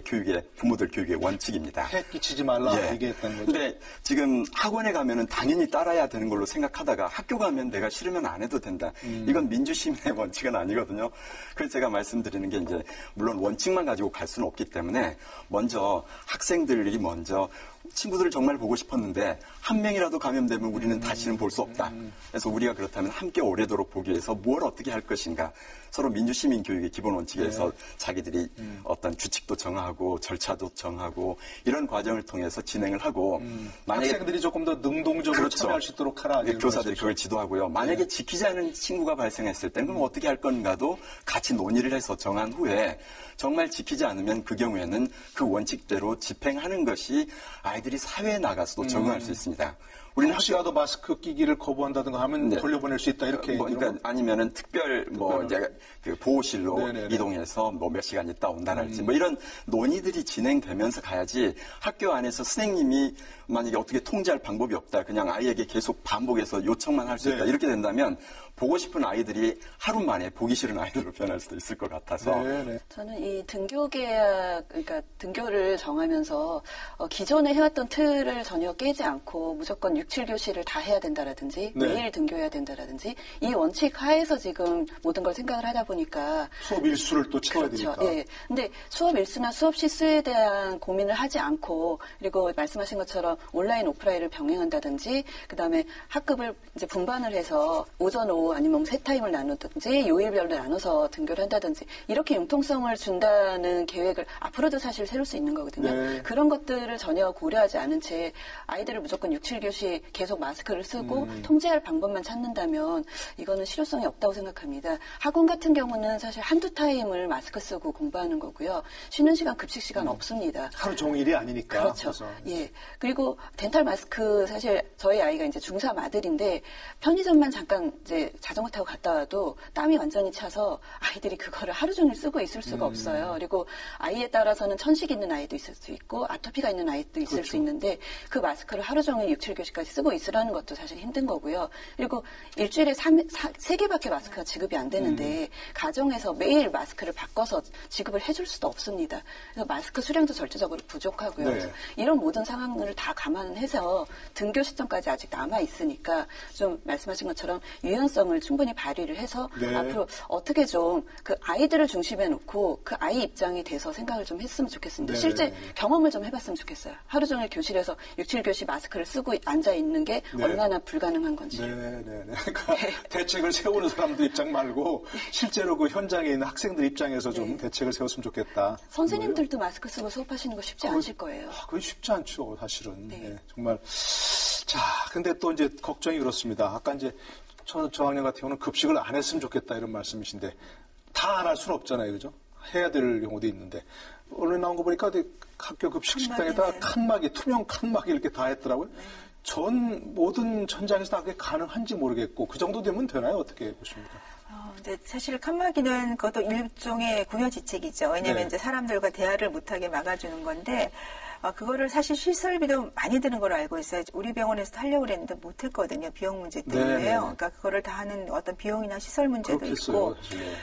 부모들 교육의 원칙입니다. 해 끼치지 말라 예. 얘기했다는 거죠. 근데 지금 학원에 가면은 당연히 따라야 되는 걸로 생각하다가 학교 가면 내가 싫으면 안 해도 된다. 이건 민주시민의 원칙은 아니거든요. 그래서 제가 말씀드리는 게 이제 물론 원칙만 가지고 갈 수는 없기 때문에 먼저 학생들이 먼저 친구들을 정말 보고 싶었는데 한 명이라도 감염되면 우리는 다시는 볼 수 없다. 그래서 우리가 그렇다면 함께 오래도록 보기 위해서 뭘 어떻게 할 것인가. 서로 민주시민 교육의 기본 원칙에서 자기들이 어떤 규칙도 정하고 절차도 정하고 이런 과정을 통해서 진행을 하고 만약에 학생들이 조금 더 능동적으로 그렇죠. 참여할 수 있도록 하라. 이런 교사들이 말씀이죠. 그걸 지도하고요. 만약에 지키지 않은 친구가 발생했을 때는 그럼 어떻게 할 건가도 같이 논의를 해서 정한 후에 정말 지키지 않으면 그 경우에는 그 원칙대로 집행하는 것이 아이들이 사회에 나가서도 적응할 수 있습니다. 우리는 혹시라도 마스크 끼기를 거부한다든가 하면 네. 돌려보낼 수 있다 이렇게. 그러니까 아니면은 특별 이제 그 보호실로 네네네. 이동해서 몇 시간 있다 온다랄지 이런 논의들이 진행되면서 가야지 학교 안에서 선생님이 만약에 어떻게 통제할 방법이 없다 그냥 아이에게 계속 반복해서 요청만 할 수 있다 네. 이렇게 된다면 보고 싶은 아이들이 하루 만에 보기 싫은 아이들로 변할 수도 있을 것 같아서 네네. 저는 이 등교 계약, 그러니까 등교를 정하면서 기존에 해왔던 틀을 전혀 깨지 않고 무조건 6, 7교시를 다 해야 된다라든지 네. 매일 등교해야 된다라든지 이 원칙 하에서 지금 모든 걸 생각을 하다 보니까 수업 일수를 또 채워야 그렇죠. 되니까. 예. 근데 수업 일수나 수업 시수에 대한 고민을 하지 않고 그리고 말씀하신 것처럼 온라인 오프라인을 병행한다든지 그다음에 학급을 이제 분반을 해서 오전 오후 아니면 세 타임을 나누든지 요일별로 나눠서 등교를 한다든지 이렇게 융통성을 준다는 계획을 앞으로도 사실 세울 수 있는 거거든요. 네. 그런 것들을 전혀 고려하지 않은 채 아이들을 무조건 6, 7교시 계속 마스크를 쓰고 통제할 방법만 찾는다면 이거는 실효성이 없다고 생각합니다. 학원 같은 경우는 사실 한두 타임을 마스크 쓰고 공부하는 거고요. 쉬는 시간, 급식 시간 없습니다. 하루 종일이 아니니까. 그렇죠. 그래서. 예. 그리고 덴탈 마스크 사실 저희 아이가 이제 중3 아들인데 편의점만 잠깐 이제 자전거 타고 갔다 와도 땀이 완전히 차서 아이들이 그거를 하루 종일 쓰고 있을 수가 없어요. 그리고 아이에 따라서는 천식 있는 아이도 있을 수 있고 아토피가 있는 아이도 있을 그렇죠. 수 있는데 그 마스크를 하루 종일 6, 7교시까지 쓰고 있으라는 것도 사실 힘든 거고요. 그리고 일주일에 3개밖에 마스크가 지급이 안 되는데 가정에서 매일 마스크를 바꿔서 지급을 해줄 수도 없습니다. 그래서 마스크 수량도 절대적으로 부족하고요. 네. 그래서 이런 모든 상황을 다 감안해서 등교 시점까지 아직 남아 있으니까 좀 말씀하신 것처럼 유연성을 충분히 발휘를 해서 네. 앞으로 어떻게 좀 그 아이들을 중심에 놓고 그 아이 입장이 돼서 생각을 좀 했으면 좋겠습니다. 네. 실제 경험을 좀 해봤으면 좋겠어요. 하루 종일 교실에서 6, 7교시 마스크를 쓰고 앉아 있는 게 네. 얼마나 불가능한 건지. 네네네. 그러니까 대책을 세우는 사람들 입장 말고 실제로 그 현장에 있는 학생들 입장에서 좀 대책을 세웠으면 좋겠다. 선생님들도 마스크 쓰고 수업하시는 거 쉽지 않으실 거예요. 그건 쉽지 않죠, 사실은. 네. 예, 정말. 자, 근데 또 이제 걱정이 그렇습니다. 아까 이제 저학년 같은 경우는 급식을 안 했으면 좋겠다 이런 말씀이신데 다 안 할 수는 없잖아요, 그죠? 해야 될 경우도 있는데. 오늘 나온 거 보니까 학교 급식 식당에다가 칸막이, 투명 칸막이 이렇게 다 했더라고요. 모든 전장에서 다 그게 가능한지 모르겠고, 그 정도 되면 되나요? 어떻게 보십니까? 근데 사실 칸막이는 그것도 일종의 구여지책이죠. 왜냐하면 네. 이제 사람들과 대화를 못하게 막아주는 건데, 그거를 사실 시설비도 많이 드는 걸로 알고 있어요. 우리 병원에서도 하려고 그랬는데 못했거든요. 비용 문제 때문에요. 네. 그러니까 그거를 다 하는 어떤 비용이나 시설 문제도 그렇겠어요, 있고, 사실.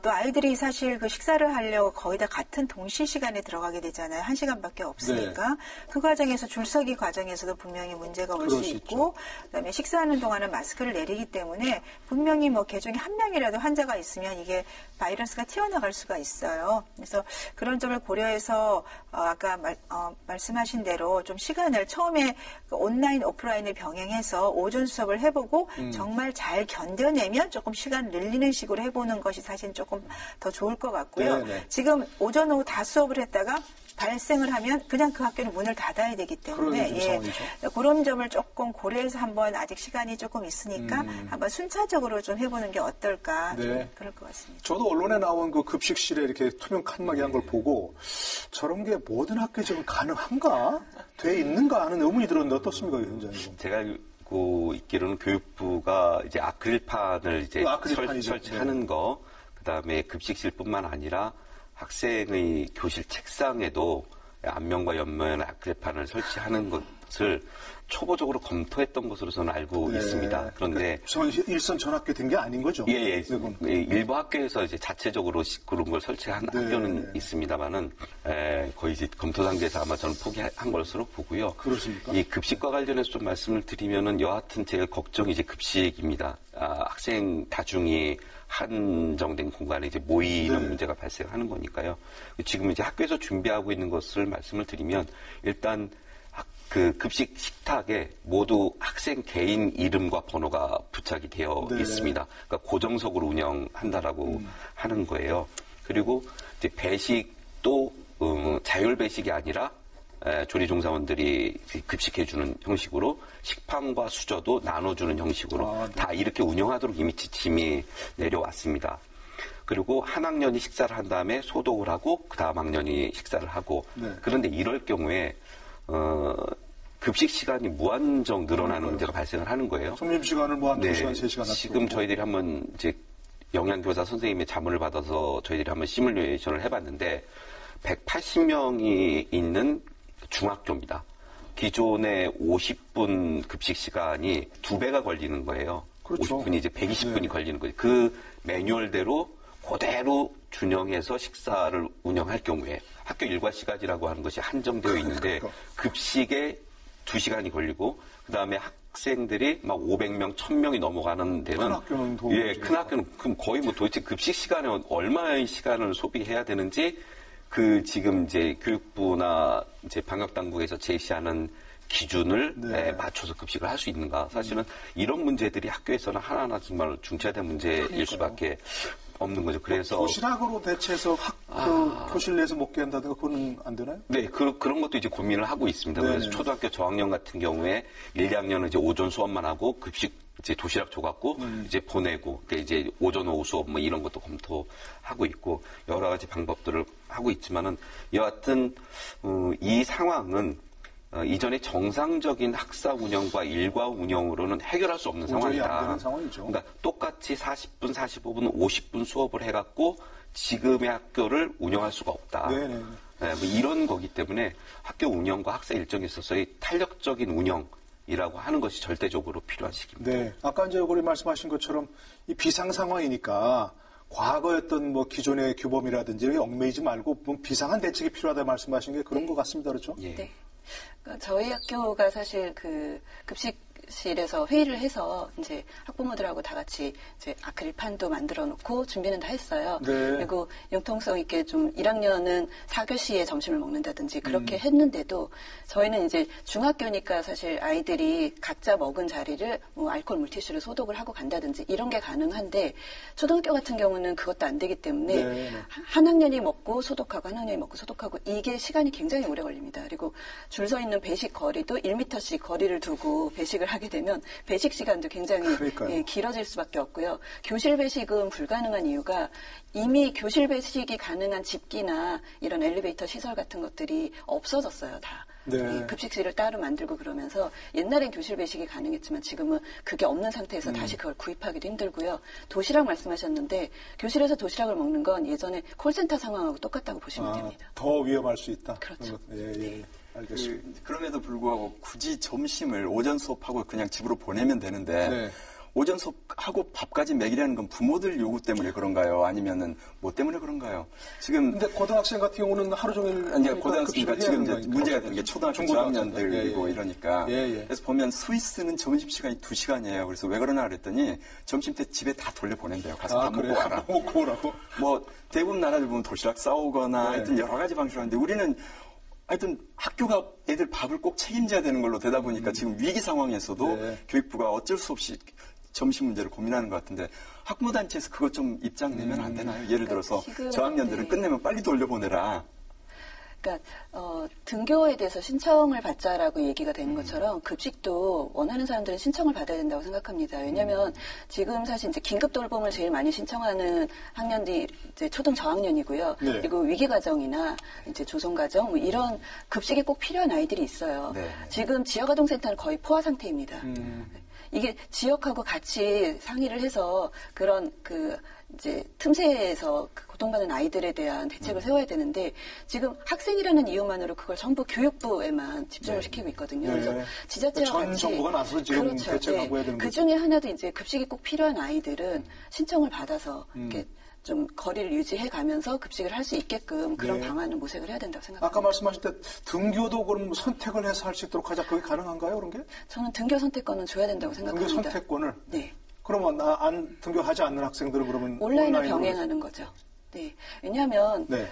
또 아이들이 사실 그 식사를 하려고 거의 다 같은 동시 시간에 들어가게 되잖아요. 1시간밖에 없으니까. 그 과정에서 줄서기 과정에서도 분명히 문제가 올 수 그럴 수 있고, 그다음에 식사하는 동안은 마스크를 내리기 때문에 분명히 뭐 개중에 한 명이라도 환자가 있으면 이게 바이러스가 튀어나갈 수가 있어요. 그래서 그런 점을 고려해서 아까 말씀하신 대로 좀 시간을 처음에 온라인 오프라인을 병행해서 오전 수업을 해보고 정말 잘 견뎌내면 조금 시간 늘리는 식으로 해보는 것이 사실 조금 더 좋을 것 같고요. 네네. 지금 오전 오후 다 수업을 했다가 발생을 하면 그냥 그 학교는 문을 닫아야 되기 때문에 그런 점을 조금 고려해서 한번 아직 시간이 조금 있으니까 한번 순차적으로 좀 해보는 게 어떨까 좀 그럴 것 같습니다. 저도 언론에 나온 그 급식실에 이렇게 투명 칸막이 한 걸 보고 저런 게 모든 학교에 지금 가능한가? 돼 있는가 하는 의문이 들었는데 어떻습니까, 현장에서? 제가 알고 있기로는 교육부가 이제 아크릴판을 이제 설치하는 거, 그다음에 급식실뿐만 아니라 학생의 교실 책상에도 앞면과 옆면 아크릴판을 설치하는 것을 초보적으로 검토했던 것으로 저는 알고 있습니다. 그런데 일선 전학교 된 게 아닌 거죠? 예. 일부 학교에서 이제 자체적으로 그런 걸 설치한 학교는 있습니다만은 거의 이제 검토 단계에서 아마 저는 포기한 것으로 보고요. 그렇습니까? 이 급식과 관련해서 좀 말씀을 드리면은 여하튼 제일 걱정이 이제 급식입니다. 학생 다중이 한정된 공간에 이제 모이는 문제가 발생하는 거니까요. 지금 이제 학교에서 준비하고 있는 것을 말씀을 드리면 일단 그 급식 식탁에 모두 학생 개인 이름과 번호가 부착이 되어 있습니다. 그러니까 고정석으로 운영한다라고 하는 거예요. 그리고 이제 배식도 자율 배식이 아니라 조리종사원들이 급식해주는 형식으로 식판과 수저도 나눠주는 형식으로 다 이렇게 운영하도록 이미 지침이 내려왔습니다. 그리고 한 학년이 식사를 한 다음에 소독을 하고 그 다음 학년이 식사를 하고 그런데 이럴 경우에 급식 시간이 무한정 늘어나는 문제가 발생을 하는 거예요. 점심 시간을 뭐 한 2시간, 3시간 지금 저희들이 한번 이제 영양교사 선생님의 자문을 받아서 저희들이 한번 시뮬레이션을 해봤는데 180명이 있는 중학교입니다. 기존의 50분 급식 시간이 2배가 걸리는 거예요. 그렇죠. 50분이 이제 120분이 걸리는 거예요. 그 매뉴얼대로 그대로 준영해서 식사를 운영할 경우에 학교 일과 시간이라고 하는 것이 한정되어 있는데 급식에 2시간이 걸리고 그다음에 학생들이 막 500명, 1000명이 넘어가는 데는 큰 학교는 큰 학교는 그럼 거의 뭐 도대체 급식 시간에 얼마의 시간을 소비해야 되는지 그 지금 이제 교육부나 이제 방역 당국에서 제시하는 기준을 맞춰서 급식을 할 수 있는가? 사실은 이런 문제들이 학교에서는 하나하나 정말 중차대 문제일 수밖에 없는 거죠. 그래서 도시락으로 대체해서 교실 내에서 먹게 한다든가 그거는 안 되나요? 네, 그런 것도 이제 고민을 하고 있습니다. 그래서 초등학교 저학년 같은 경우에 1, 2학년은 이제 오전 수업만 하고 급식 이제 도시락 줘갖고 이제 보내고 이제 오전 오후 수업 뭐 이런 것도 검토하고 있고 여러 가지 방법들을 하고 있지만은 여하튼 이 상황은 이전에 정상적인 학사 운영과 일과 운영으로는 해결할 수 없는 상황이다. 안 되는 상황이죠. 그러니까 똑같이 40분, 45분, 50분 수업을 해갖고 지금의 학교를 운영할 수가 없다. 네, 뭐 이런 거기 때문에 학교 운영과 학사 일정에 있어서의 탄력적인 운영이라고 하는 것이 절대적으로 필요한 시기입니다. 네, 아까 이제 우리 말씀하신 것처럼 이 비상 상황이니까 과거였던 뭐 기존의 규범이라든지 얽매이지 말고 뭐 비상한 대책이 필요하다 말씀하신 게 그런 것 같습니다, 그렇죠? 예. 네. 그러니까 저희 학교가 사실 그 급식실에서 회의를 해서 이제 학부모들하고 다 같이 이제 아크릴판도 만들어 놓고 준비는 다 했어요. 그리고 융통성 있게 좀 1학년은 4교시에 점심을 먹는다든지 그렇게 했는데도 저희는 이제 중학교니까 사실 아이들이 각자 먹은 자리를 뭐 알코올 물티슈로 소독을 하고 간다든지 이런 게 가능한데 초등학교 같은 경우는 그것도 안 되기 때문에 한 학년이 먹고 소독하고 한 학년이 먹고 소독하고 이게 시간이 굉장히 오래 걸립니다. 그리고 줄 서 있는 배식 거리도 1m씩 거리를 두고 배식을 하게 되면 배식 시간도 굉장히 길어질 수밖에 없고요. 교실 배식은 불가능한 이유가 이미 교실 배식이 가능한 집기나 이런 엘리베이터 시설 같은 것들이 없어졌어요, 다. 급식실을 따로 만들고 그러면서 옛날엔 교실 배식이 가능했지만 지금은 그게 없는 상태에서 다시 그걸 구입하기도 힘들고요. 도시락 말씀하셨는데 교실에서 도시락을 먹는 건 예전에 콜센터 상황하고 똑같다고 보시면 됩니다. 더 위험할 수 있다. 그렇죠. 알겠습니다. 그럼에도 불구하고 굳이 점심을 오전 수업하고 그냥 집으로 보내면 되는데 오전 수업하고 밥까지 먹이려는 건 부모들 요구 때문에 그런가요? 아니면은 뭐 때문에 그런가요? 지금 근데 고등학생 같은 경우는 하루 종일 이제 고등학생이니까 지금 이제 문제가 되는 게 초등학교 저학년들이고 이러니까 그래서 보면 스위스는 점심 시간이 2시간이에요. 그래서 왜 그러나 그랬더니 점심 때 집에 다 돌려 보낸대요. 가서 밥 먹고 와라. 먹고 오라고. 뭐 대부분 나라들 보면 도시락 싸오거나 하여튼 여러 가지 방식으로 하는데 우리는 하여튼 학교가 애들 밥을 꼭 책임져야 되는 걸로 되다 보니까 지금 위기 상황에서도 교육부가 어쩔 수 없이 점심 문제를 고민하는 것 같은데 학부모단체에서 그것 좀 입장 내면 안 되나요? 예를 들어서 저학년들은 끝내면 빨리 돌려보내라. 그러니까 등교에 대해서 신청을 받자라고 얘기가 되는 것처럼 급식도 원하는 사람들은 신청을 받아야 된다고 생각합니다. 왜냐하면 지금 사실 이제 긴급 돌봄을 제일 많이 신청하는 학년들이 이제 초등 저학년이고요. 네. 그리고 위기 가정이나 이제 조성 가정 뭐 이런 급식이 꼭 필요한 아이들이 있어요. 네. 지금 지역아동센터는 거의 포화 상태입니다. 이게 지역하고 같이 상의를 해서 그런 이제 틈새에서 고통받는 아이들에 대한 대책을 세워야 되는데 지금 학생이라는 이유만으로 그걸 전부 교육부에만 집중을 시키고 있거든요. 그래서 지자체와 전 같이 정부가 나서서 지금 그렇죠. 대책하고 해야 되는 그 거죠. 중에 하나도 이제 급식이 꼭 필요한 아이들은 신청을 받아서 이렇게 좀 거리를 유지해 가면서 급식을 할 수 있게끔 그런 방안을 모색을 해야 된다고 생각합니다. 아까 말씀하실 때 등교도 그럼 선택을 해서 할 수 있도록 하자. 그게 가능한가요, 그런 게? 저는 등교 선택권은 줘야 된다고 생각합니다. 등교 선택권을? 네. 그러면 등교하지 않는 학생들은 그러면 온라인을 온라인으로 병행하는 거죠. 네. 왜냐하면 네.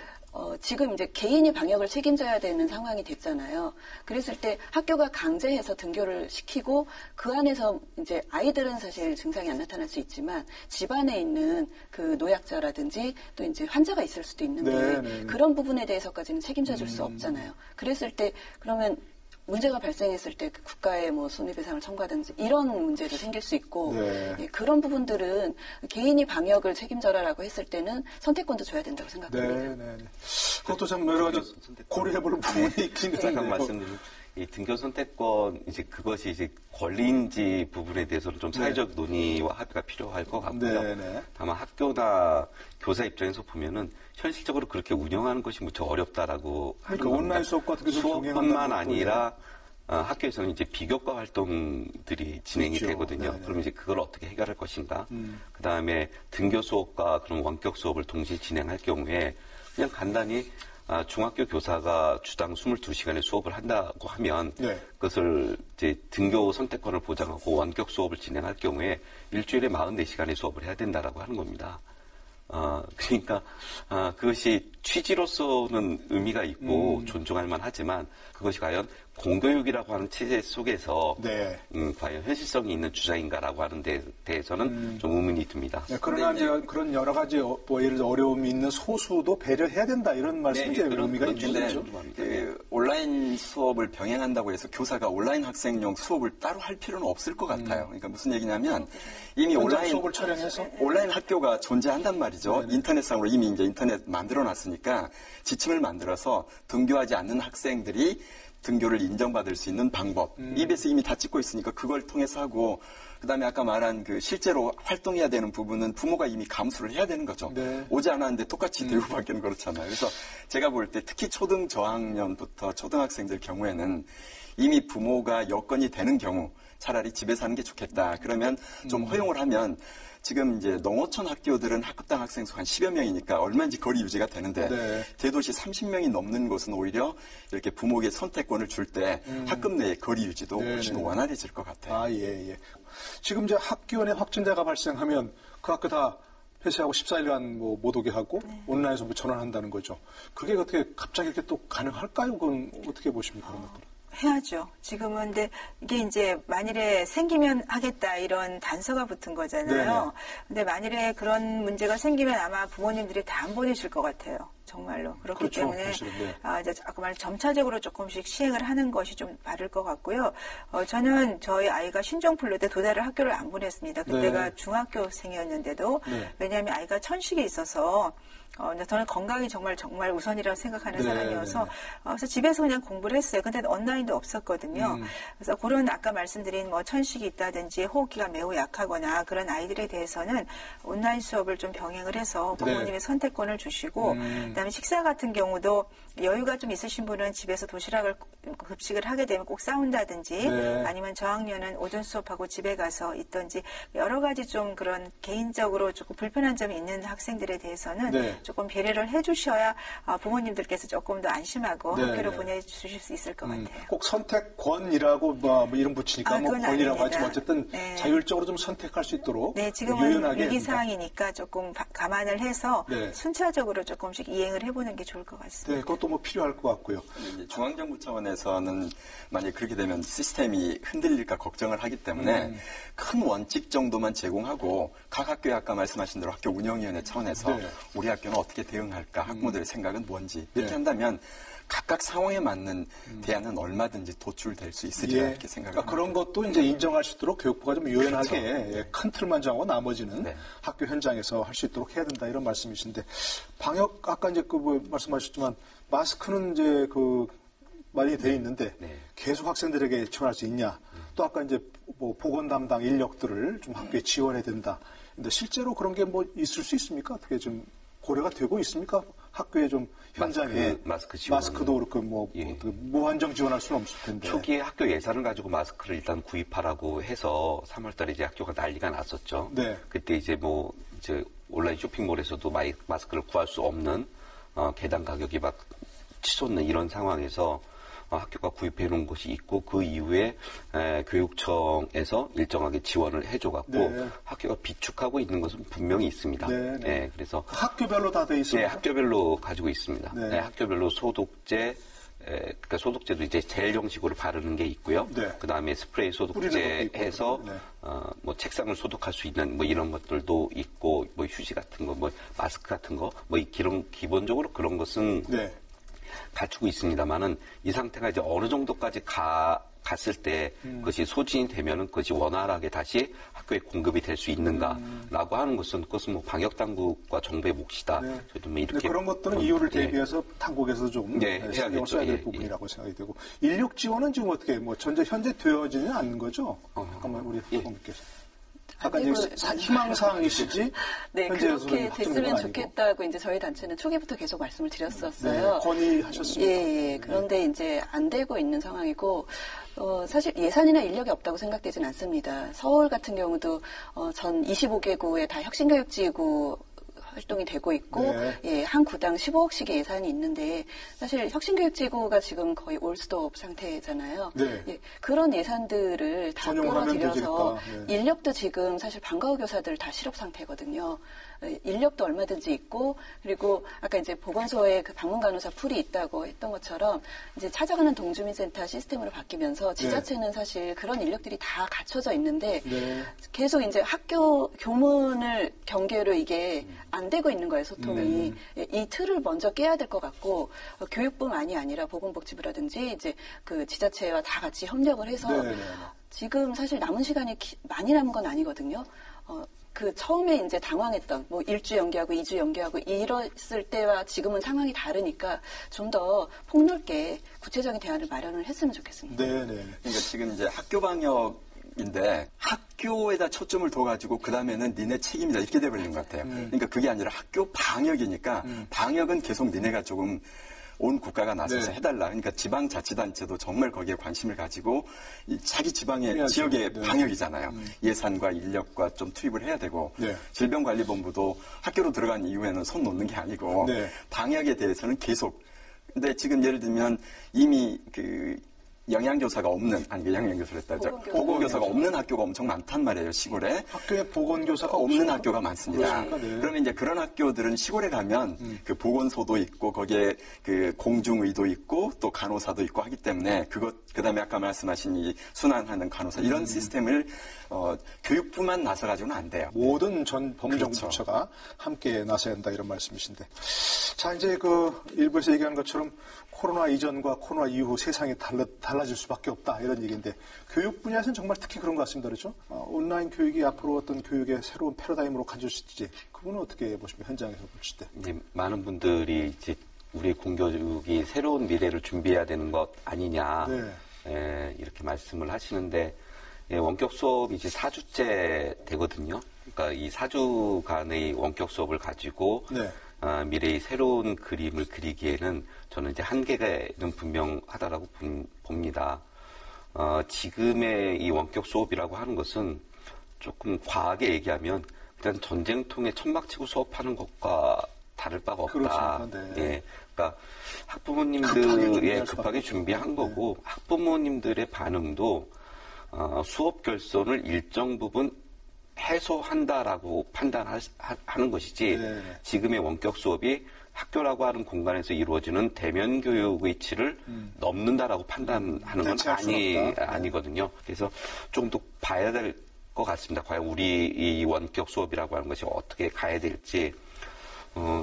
지금 이제 개인이 방역을 책임져야 되는 상황이 됐잖아요. 그랬을 때 학교가 강제해서 등교를 시키고 그 안에서 이제 아이들은 사실 증상이 안 나타날 수 있지만 집안에 있는 그 노약자라든지 또 이제 환자가 있을 수도 있는데 그런 부분에 대해서까지는 책임져 줄 수 없잖아요. 그랬을 때 그러면 문제가 발생했을 때 국가에 뭐 손해배상을 청구하든지 이런 문제도 생길 수 있고 예, 그런 부분들은 개인이 방역을 책임져라라고 했을 때는 선택권도 줘야 된다고 생각합니다. 그것도 참 여러 가지 고려해볼 부분이 있긴 한데. 잠깐 말씀드리면 이 등교 선택권 이제 그것이 이제 권리인지 부분에 대해서는 좀 사회적 논의와 합의가 필요할 것 같고요. 다만 학교나 교사 입장에서 보면은 현실적으로 그렇게 운영하는 것이 무척 어렵다라고 그러니까 온라인 수업 같은 게 수업뿐만 아니라 학교에서는 이제 비교과 활동들이 진행이 되거든요. 그럼 이제 그걸 어떻게 해결할 것인가? 그 다음에 등교 수업과 그런 원격 수업을 동시에 진행할 경우에 그냥 간단히 중학교 교사가 주당 22시간의 수업을 한다고 하면 그것을 이제 등교 선택권을 보장하고 원격 수업을 진행할 경우에 일주일에 44시간의 수업을 해야 된다라고 하는 겁니다. 그러니까 그것이 취지로서는 의미가 있고 존중할 만하지만 그것이 과연 공교육이라고 하는 체제 속에서 과연 현실성이 있는 주장인가라고 하는 데 대해서는 좀 의문이 듭니다. 그러나 이제 그런 여러 가지 뭐 예를 들어 어려움이 있는 소수도 배려해야 된다 이런 말씀이 이제 의미가 있는 거죠. 온라인 수업을 병행한다고 해서 교사가 온라인 학생용 수업을 따로 할 필요는 없을 것 같아요. 그러니까 무슨 얘기냐면 이미 온라인 수업을 촬영해서 온라인 학교가 존재한단 말이죠. 인터넷상으로 이미 이제 인터넷 만들어놨으니까 지침을 만들어서 등교하지 않는 학생들이 등교를 인정받을 수 있는 방법. EBS 이미 다 찍고 있으니까 그걸 통해서 하고, 그 다음에 아까 말한 그 실제로 활동해야 되는 부분은 부모가 이미 감수를 해야 되는 거죠. 오지 않았는데 똑같이 대우받기는 그렇잖아요. 그래서 제가 볼 때 특히 초등 저학년부터 초등학생들 경우에는 이미 부모가 여건이 되는 경우 차라리 집에서 하는 게 좋겠다. 그러면 좀 허용을 하면 지금 이제 농어촌 학교들은 학급당 학생 수 한 10여 명이니까 얼마인지 거리 유지가 되는데 대도시 30명이 넘는 곳은 오히려 이렇게 부모에게 선택권을 줄 때 학급 내의 거리 유지도 훨씬 원활해질 것 같아요. 지금 이제 학교 내 확진자가 발생하면 그 학교 다 폐쇄하고 14일간 뭐 못 오게 하고 온라인에서 전환한다는 거죠. 그게 어떻게 갑자기 이렇게 또 가능할까요? 그건 어떻게 보십니까? 그런 것들은? 해야죠. 지금은 근데 이게 이제 만일에 생기면 하겠다 이런 단서가 붙은 거잖아요. 근데 만일에 그런 문제가 생기면 아마 부모님들이 다 안 보내실 것 같아요. 정말로. 그렇기 때문에 이제 아까 말한 점차적으로 조금씩 시행을 하는 것이 좀 바를 것 같고요. 저는 저희 아이가 신종플루 때 2달을 학교를 안 보냈습니다. 그때가 중학교생이었는데도 왜냐하면 아이가 천식이 있어서 저는 건강이 정말 우선이라고 생각하는 사람이어서 그래서 집에서 그냥 공부를 했어요. 근데 온라인도 없었거든요. 그래서 그런 아까 말씀드린 뭐 천식이 있다든지 호흡기가 매우 약하거나 그런 아이들에 대해서는 온라인 수업을 좀 병행을 해서 부모님의 선택권을 주시고 그다음에 식사 같은 경우도 여유가 좀 있으신 분은 집에서 도시락을 급식을 하게 되면 꼭 싸운다든지 아니면 저학년은 오전 수업하고 집에 가서 있든지 여러 가지 좀 그런 개인적으로 조금 불편한 점이 있는 학생들에 대해서는 조금 배려를 해주셔야 부모님들께서 조금 더 안심하고 학교로 보내주실 수 있을 것 같아요. 꼭 선택권이라고 뭐 이름 붙이니까 뭐 권이라고 하지만 어쨌든 자율적으로 좀 선택할 수 있도록 지금은 위기 상황이니까 조금 감안을 해서 순차적으로 조금씩 이행을 해보는 게 좋을 것 같습니다. 그것도 뭐 필요할 것 같고요. 중앙정부 차원에서는 만약 그렇게 되면 시스템이 흔들릴까 걱정을 하기 때문에 큰 원칙 정도만 제공하고 각 학교에 아까 말씀하신 대로 학교 운영위원회 차원에서 우리 학교는 어떻게 대응할까, 학부모들의 생각은 뭔지 이렇게 한다면 각각 상황에 맞는 대안은 얼마든지 도출될 수 있으리라 이렇게 생각합니다. 그러니까 그런 것도 이제 인정할 수 있도록 교육부가 좀 유연하게 그렇죠. 예, 큰 틀만 정하고 나머지는 네. 학교 현장에서 할 수 있도록 해야 된다 이런 말씀이신데 방역 아까 이제 말씀하셨지만 마스크는 이제 많이 돼 있는데 네. 계속 학생들에게 지원할 수 있냐? 또 아까 이제 뭐 보건 담당 인력들을 좀 학교에 지원해야 된다. 근데 실제로 그런 게 뭐 있을 수 있습니까? 어떻게 좀 고려가 되고 있습니까? 학교에 좀 현장에 마스크 지원. 마스크도 그렇고 뭐 예. 무한정 지원할 수는 없을 텐데. 초기에 학교 예산을 가지고 마스크를 일단 구입하라고 해서 3월달에 이제 학교가 난리가 났었죠. 네. 그때 이제 온라인 쇼핑몰에서도 마스크를 구할 수 없는 계단 가격이 막 치솟는 이런 상황에서 학교가 구입해 놓은 것이 있고 그 이후에 교육청에서 일정하게 지원을 해줘갖고 네. 학교가 비축하고 있는 것은 분명히 있습니다. 네, 네. 그래서 학교별로 다 돼 있습니다. 네, 학교별로 가지고 있습니다. 네. 네, 학교별로 소독제, 그러니까 소독제도 이제 젤 형식으로 바르는 게 있고요. 네. 그 다음에 스프레이 소독제 뿌리는 것도 해서 있고. 네. 뭐 책상을 소독할 수 있는 뭐 이런 것들도 있고 뭐 휴지 같은 거, 뭐 마스크 같은 거, 뭐 기본적으로 그런 것은 네. 갖추고 있습니다만은 이 상태가 이제 어느 정도까지 갔을 때 그것이 소진이 되면은 그것이 원활하게 다시 학교에 공급이 될 수 있는가라고 하는 그것은 뭐 방역 당국과 정부의 몫이다. 네. 저도 뭐 이렇게 그런 것들은 이유를 대비해서 당국에서 좀 신경을 써야 될 해야겠죠. 부분이라고 생각이 되고 인력 지원은 지금 어떻게 현재 되어지는 않는 거죠? 잠깐만 우리 학원님께서. 아까 이제 희망사항이시지? 네, 현재에서는 그렇게 확정된 건 됐으면 아니고. 좋겠다고 이제 저희 단체는 초기부터 계속 말씀을 드렸었어요. 네, 건의하셨습니다. 예. 그런데 이제 안 되고 있는 상황이고, 사실 예산이나 인력이 없다고 생각되진 않습니다. 서울 같은 경우도 전 25개구에 다 혁신교육지구 활동이 되고 있고, 네. 예, 한 구당 15억씩의 예산이 있는데, 사실 혁신교육지구가 지금 거의 올스톱 상태잖아요. 네. 예, 그런 예산들을 다 전용하면 끌어들여서 되니까. 네. 인력도 지금 사실 방과후 교사들 다 실업 상태거든요. 인력도 얼마든지 있고, 그리고 아까 이제 보건소에 그 방문 간호사 풀이 있다고 했던 것처럼 이제 찾아가는 동주민센터 시스템으로 바뀌면서 지자체는 사실 그런 인력들이 다 갖춰져 있는데 네. 계속 이제 학교 교문을 경계로 이게 안 되고 있는 거예요, 소통이. 이 틀을 먼저 깨야 될 것 같고, 교육부만이 아니라 보건복지부라든지 이제 그 지자체와 다 같이 협력을 해서 네. 지금 사실 남은 시간이 많이 남은 건 아니거든요. 그 처음에 이제 당황했던 뭐 1주 연기하고 2주 연기하고 이랬을 때와 지금은 상황이 다르니까 좀 더 폭넓게 구체적인 대안을 마련을 했으면 좋겠습니다. 네. 그러니까 지금 이제 학교 방역인데 학교에다 초점을 둬가지고 그 다음에는 니네 책임이다 이렇게 돼버리는 것 같아요. 그러니까 그게 아니라 학교 방역이니까 방역은 계속 니네가 조금 온 국가가 나서서 네. 해달라. 그러니까 지방자치단체도 정말 거기에 관심을 가지고 자기 지방의 해야죠. 지역의 네. 방역이잖아요. 예산과 인력과 좀 투입을 해야 되고 네. 질병관리본부도 학교로 들어간 이후에는 손 놓는 게 아니고 네. 방역에 대해서는 계속. 근데 지금 예를 들면 이미 영양교사가 없는, 영양교사를 했다죠. 보건교사가 없는 학교가 엄청 많단 말이에요, 시골에. 학교에 보건교사가 없는 없습니까? 학교가 많습니다. 그렇습니까? 네. 그러면 이제 그런 학교들은 시골에 가면 그 보건소도 있고 거기에 그 공중의도 있고 또 간호사도 있고 하기 때문에 그다음에 아까 말씀하신 이 순환하는 간호사 이런 시스템을 교육부만 나서가지고는 안 돼요. 모든 전 범정 그렇죠. 부처가 함께 나서야 한다 이런 말씀이신데. 자, 이제 일부에서 얘기한 것처럼 코로나 이전과 코로나 이후 세상이 달라질 수밖에 없다 이런 얘기인데 교육 분야에서는 정말 특히 그런 것 같습니다. 그렇죠? 온라인 교육이 앞으로 어떤 교육의 새로운 패러다임으로 가질 수 있지. 그거는 어떻게 보십니까? 현장에서 보실 때. 이제 많은 분들이 이제 우리 공교육이 새로운 미래를 준비해야 되는 것 아니냐 이렇게 말씀을 하시는데 원격 수업이 이제 4주째 되거든요. 그러니까 이 4주간의 원격 수업을 가지고 미래의 새로운 그림을 그리기에는 저는 이제 한계는 분명하다라고 봅니다. 지금의 이 원격 수업이라고 하는 것은 조금 과하게 얘기하면 일단 전쟁통에 천막 치고 수업하는 것과 다를 바가 없다. 예, 그러니까 학부모님들의 급하게 준비한 거고 학부모님들의 반응도 수업 결손을 일정 부분 해소한다라고 판단하는 것이지 지금의 원격 수업이 학교라고 하는 공간에서 이루어지는 대면 교육의 치를 넘는다라고 판단하는 건 아니거든요. 그래서 조금 더 봐야 될 것 같습니다. 과연 우리 이 원격 수업이라고 하는 것이 어떻게 가야 될지.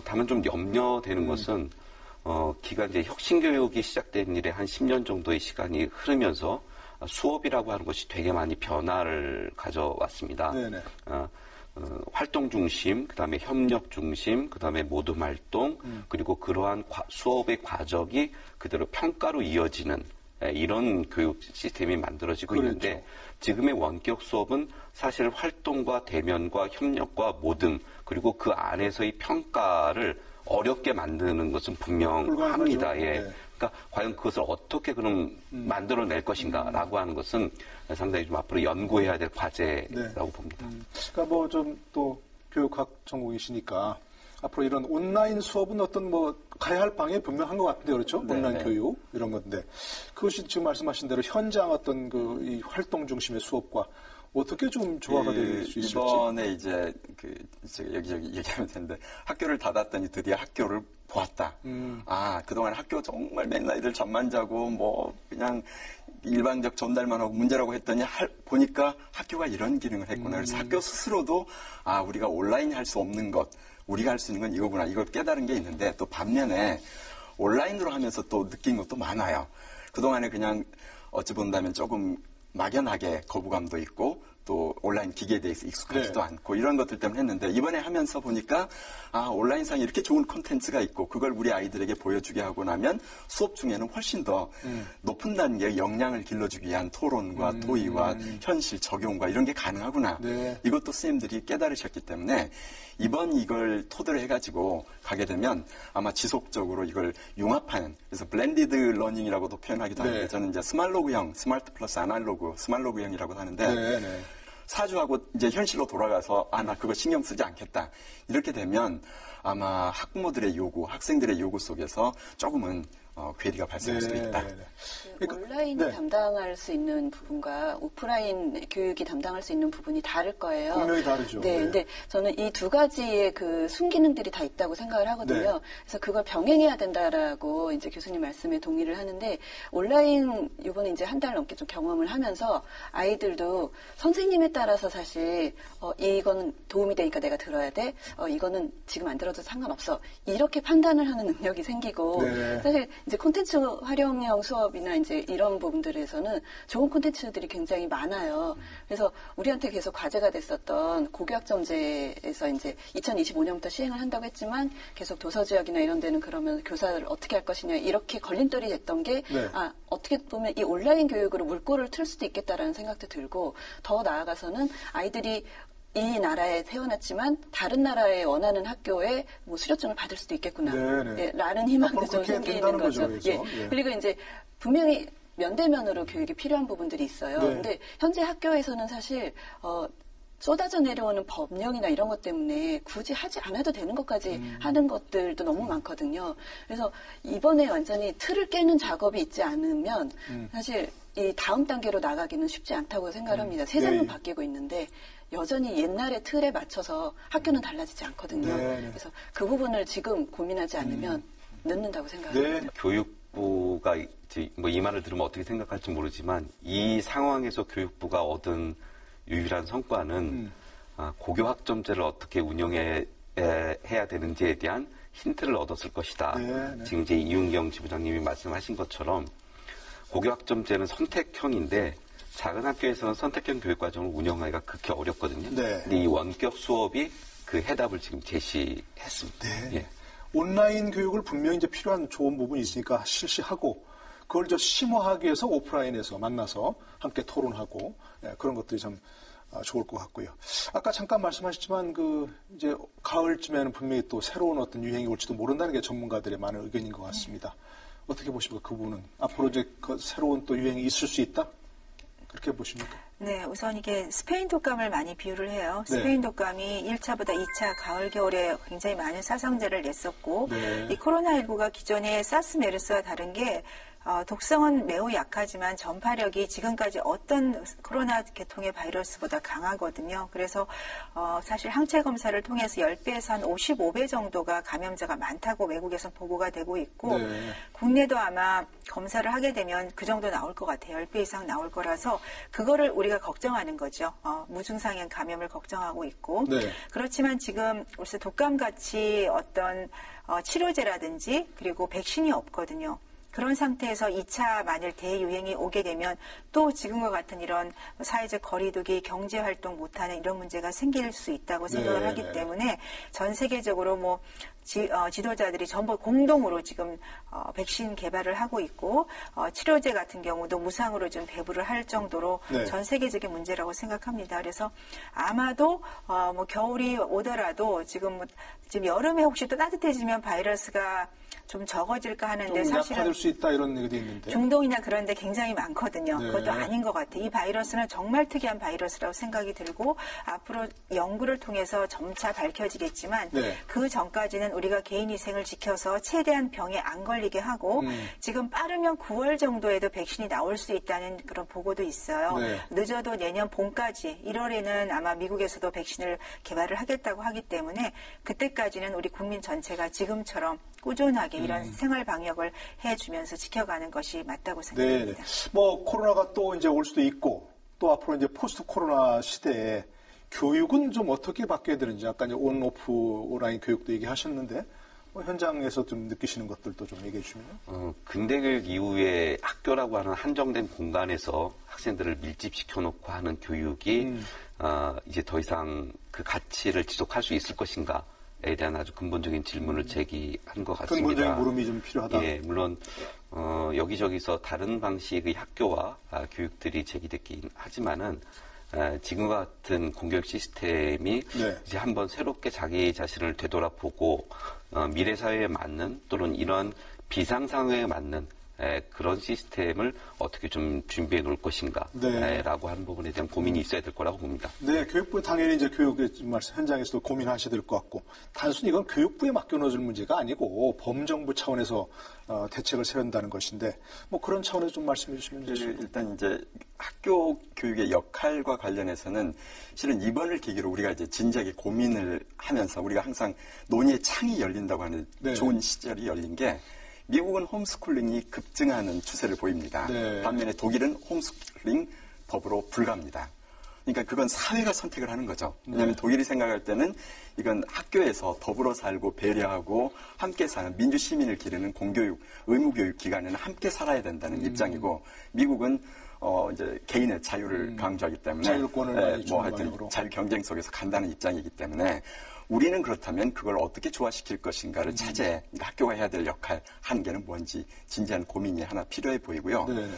다만 좀 염려되는 것은 기간 이제 혁신교육이 시작된 이래 한 10년 정도의 시간이 흐르면서 수업이라고 하는 것이 되게 많이 변화를 가져왔습니다. 네네. 활동 중심, 그다음에 협력 중심, 그다음에 모둠 활동, 그리고 그러한 수업의 과정이 그대로 평가로 이어지는 이런 교육 시스템이 만들어지고 그렇죠. 있는데 지금의 원격 수업은 사실 활동과 대면과 협력과 모둠 그리고 그 안에서의 평가를 어렵게 만드는 것은 분명합니다. 예. 네. 그러니까 과연 그것을 어떻게 그럼 만들어낼 것인가라고 하는 것은 상당히 좀 앞으로 연구해야 될 과제라고 봅니다. 그러니까 뭐 좀 또 교육학 전공이시니까 앞으로 이런 온라인 수업은 어떤 뭐 가야 할 방향이 분명한 것 같은데 그렇죠? 네, 온라인 네. 교육 이런 건데 그것이 지금 말씀하신 대로 현장 어떤 그 이 활동 중심의 수업과 어떻게 좀 조화가 될 수 있을지. 이번에 이제 제가 여기저기 얘기하면 되는데 학교를 닫았더니 드디어 학교를 보았다. 그동안 학교 정말 맨날 애들 잠만 자고 뭐 그냥 일방적 전달만 하고 문제라고 했더니 보니까 학교가 이런 기능을 했구나. 그래서 학교 스스로도 우리가 온라인이 할 수 없는 것, 우리가 할 수 있는 건 이거구나. 이걸 깨달은 게 있는데 또 반면에 온라인으로 하면서 또 느낀 것도 많아요. 그동안에 그냥 어찌 본다면 조금 막연하게 거부감도 있고 또 온라인 기기에 대해서 익숙하지도 않고 이런 것들 때문에 했는데 이번에 하면서 보니까 온라인상에 이렇게 좋은 콘텐츠가 있고 그걸 우리 아이들에게 보여주게 하고 나면 수업 중에는 훨씬 더 높은 단계의 역량을 길러주기 위한 토론과 토의와 현실 적용과 이런 게 가능하구나. 네. 이것도 선생님들이 깨달으셨기 때문에 이번 이걸 토대로 해가지고 가게 되면 아마 지속적으로 이걸 융합하는 그래서 블렌디드 러닝이라고도 표현하기도 하는데 저는 이제 스마트로그형, 스마트 플러스 아날로그, 스마트로그형이라고 하는데 사주하고 이제 현실로 돌아가서 나 그거 신경 쓰지 않겠다. 이렇게 되면 아마 학부모들의 요구, 학생들의 요구 속에서 조금은 괴리가 발생할 수도 있다. 그러니까, 온라인이 담당할 수 있는 부분과 오프라인 교육이 담당할 수 있는 부분이 다를 거예요. 분명히 다르죠. 네, 근데 저는 이 두 가지의 그 순기능들이 다 있다고 생각을 하거든요. 그래서 그걸 병행해야 된다라고 이제 교수님 말씀에 동의를 하는데 온라인 이번에 이제 한 달 넘게 좀 경험을 하면서 아이들도 선생님에 따라서 사실 이거는 도움이 되니까 내가 들어야 돼. 이거는 지금 안 들어도 상관없어. 이렇게 판단을 하는 능력이 생기고 사실 이제 콘텐츠 활용형 수업이나 이제 이런 부분들에서는 좋은 콘텐츠들이 굉장히 많아요. 그래서 우리한테 계속 과제가 됐었던 고교학점제에서 이제 2025년부터 시행을 한다고 했지만 계속 도서지역이나 이런 데는 그러면 교사를 어떻게 할 것이냐 이렇게 걸림돌이 됐던 게 어떻게 보면 이 온라인 교육으로 물꼬를 틀 수도 있겠다라는 생각도 들고 더 나아가서는 아이들이 이 나라에 태어났지만 다른 나라에 원하는 학교에 뭐 수료증을 받을 수도 있겠구나. 라는 희망도 좀 생기는 거죠. 그리고 이제 분명히 면대면으로 교육이 필요한 부분들이 있어요. 근데 현재 학교에서는 사실 쏟아져 내려오는 법령이나 이런 것 때문에 굳이 하지 않아도 되는 것까지 하는 것들도 너무 많거든요. 그래서 이번에 완전히 틀을 깨는 작업이 있지 않으면 사실 이 다음 단계로 나가기는 쉽지 않다고 생각을 합니다. 세상은 바뀌고 있는데 여전히 옛날의 틀에 맞춰서 학교는 달라지지 않거든요. 그래서 그 부분을 지금 고민하지 않으면 늦는다고 생각합니다. 교육부가 뭐 이 말을 들으면 어떻게 생각할지 모르지만 이 상황에서 교육부가 얻은 유일한 성과는 고교학점제를 어떻게 운영해야 되는지에 대한 힌트를 얻었을 것이다. 지금 이제 이윤경 지부장님이 말씀하신 것처럼 고교학점제는 선택형인데 작은 학교에서는 선택형 교육과정을 운영하기가 극히 어렵거든요. 근데 이 원격 수업이 그 해답을 지금 제시했습니다. 온라인 교육을 분명히 이제 필요한 좋은 부분이 있으니까 실시하고 그걸 심화하기 위해서 오프라인에서 만나서 함께 토론하고 그런 것들이 참 좋을 것 같고요. 아까 잠깐 말씀하셨지만 이제 가을쯤에는 분명히 또 새로운 어떤 유행이 올지도 모른다는 게 전문가들의 많은 의견인 것 같습니다. 어떻게 보십니까? 그 부분은 앞으로 이제 그 새로운 또 유행이 있을 수 있다? 그렇게 보십니까? 네, 우선 이게 스페인 독감을 많이 비유를 해요. 스페인 독감이 1차보다 2차 가을, 겨울에 굉장히 많은 사상자를 냈었고 이 코로나19가 기존의 사스 메르스와 다른 게 독성은 매우 약하지만 전파력이 지금까지 어떤 코로나 계통의 바이러스보다 강하거든요. 그래서 사실 항체 검사를 통해서 10배에서 한 55배 정도가 감염자가 많다고 외국에서 보고가 되고 있고 네. 국내도 아마 검사를 하게 되면 그 정도 나올 것 같아요. 10배 이상 나올 거라서 그거를 우리가 걱정하는 거죠. 무증상인 감염을 걱정하고 있고 네. 그렇지만 지금 글쎄 독감같이 어떤 치료제라든지 그리고 백신이 없거든요. 그런 상태에서 2차 만일 대유행이 오게 되면 또 지금과 같은 이런 사회적 거리두기, 경제활동 못하는 이런 문제가 생길 수 있다고 생각을 하기 때문에 전 세계적으로 뭐 지도자들이 전부 공동으로 지금 백신 개발을 하고 있고 치료제 같은 경우도 무상으로 좀 배부를 할 정도로 네. 전 세계적인 문제라고 생각합니다. 그래서 아마도 뭐 겨울이 오더라도 지금 여름에 혹시 또 따뜻해지면 바이러스가 좀 적어질까 하는데 좀 사실은 약화될 수 있다 이런 얘기도 있는데. 중동이나 그런 데 굉장히 많거든요. 네. 그것도 아닌 것 같아요. 이 바이러스는 정말 특이한 바이러스라고 생각이 들고 앞으로 연구를 통해서 점차 밝혀지겠지만 네. 그 전까지는 우리가 개인위생을 지켜서 최대한 병에 안 걸리게 하고 지금 빠르면 9월 정도에도 백신이 나올 수 있다는 그런 보고도 있어요. 네. 늦어도 내년 봄까지 1월에는 아마 미국에서도 백신을 개발을 하겠다고 하기 때문에 그때까지는 우리 국민 전체가 지금처럼 꾸준하게 이런 생활 방역을 해주면서 지켜가는 것이 맞다고 생각합니다. 네. 뭐 코로나가 또 이제 올 수도 있고 또 앞으로 이제 포스트 코로나 시대에 교육은 좀 어떻게 바뀌어야 되는지 아까 이제 온 오프 온라인 교육도 얘기하셨는데 뭐 현장에서 좀 느끼시는 것들도 좀 얘기해 주시면요. 근대교육 이후에 학교라고 하는 한정된 공간에서 학생들을 밀집시켜 놓고 하는 교육이 이제 더 이상 그 가치를 지속할 수 있을 것인가? 에 대한 아주 근본적인 질문을 제기한 것 같습니다. 근본적인 물음이 좀 필요하다. 예, 물론 여기저기서 다른 방식의 학교와 교육들이 제기됐긴 하지만은 지금과 같은 공교육 시스템이 네. 이제 한번 새롭게 자기 자신을 되돌아보고 미래 사회에 맞는 또는 이런 비상 상황에 맞는 그런 시스템을 어떻게 좀 준비해 놓을 것인가 네. 라고 하는 부분에 대한 고민이 있어야 될 거라고 봅니다. 네, 교육부 당연히 이제 교육의 현장에서도 고민하셔야 될 것 같고 단순히 이건 교육부에 맡겨놓을 문제가 아니고 범정부 차원에서 대책을 세운다는 것인데 뭐 그런 차원에서 좀 말씀해 주시면 좋겠습니다. 일단 이제 학교 교육의 역할과 관련해서는 실은 이번을 계기로 우리가 이제 진지하게 고민을 하면서 우리가 항상 논의의 창이 열린다고 하는 네. 좋은 시절이 열린 게 미국은 홈스쿨링이 급증하는 추세를 보입니다. 네. 반면에 독일은 홈스쿨링 법으로 불가합니다. 그러니까 그건 사회가 선택을 하는 거죠. 왜냐하면 독일이 생각할 때는 이건 학교에서 더불어 살고 배려하고 함께 사는 민주시민을 기르는 공교육, 의무교육 기관에는 함께 살아야 된다는 입장이고 미국은 이제 개인의 자유를 강조하기 때문에 자율권을 많이 주는 하여튼 방향으로. 자유 경쟁 속에서 간다는 입장이기 때문에 우리는 그렇다면 그걸 어떻게 조화시킬 것인가를 그러니까 학교가 해야 될 역할, 한계는 뭔지 진지한 고민이 하나 필요해 보이고요. 네.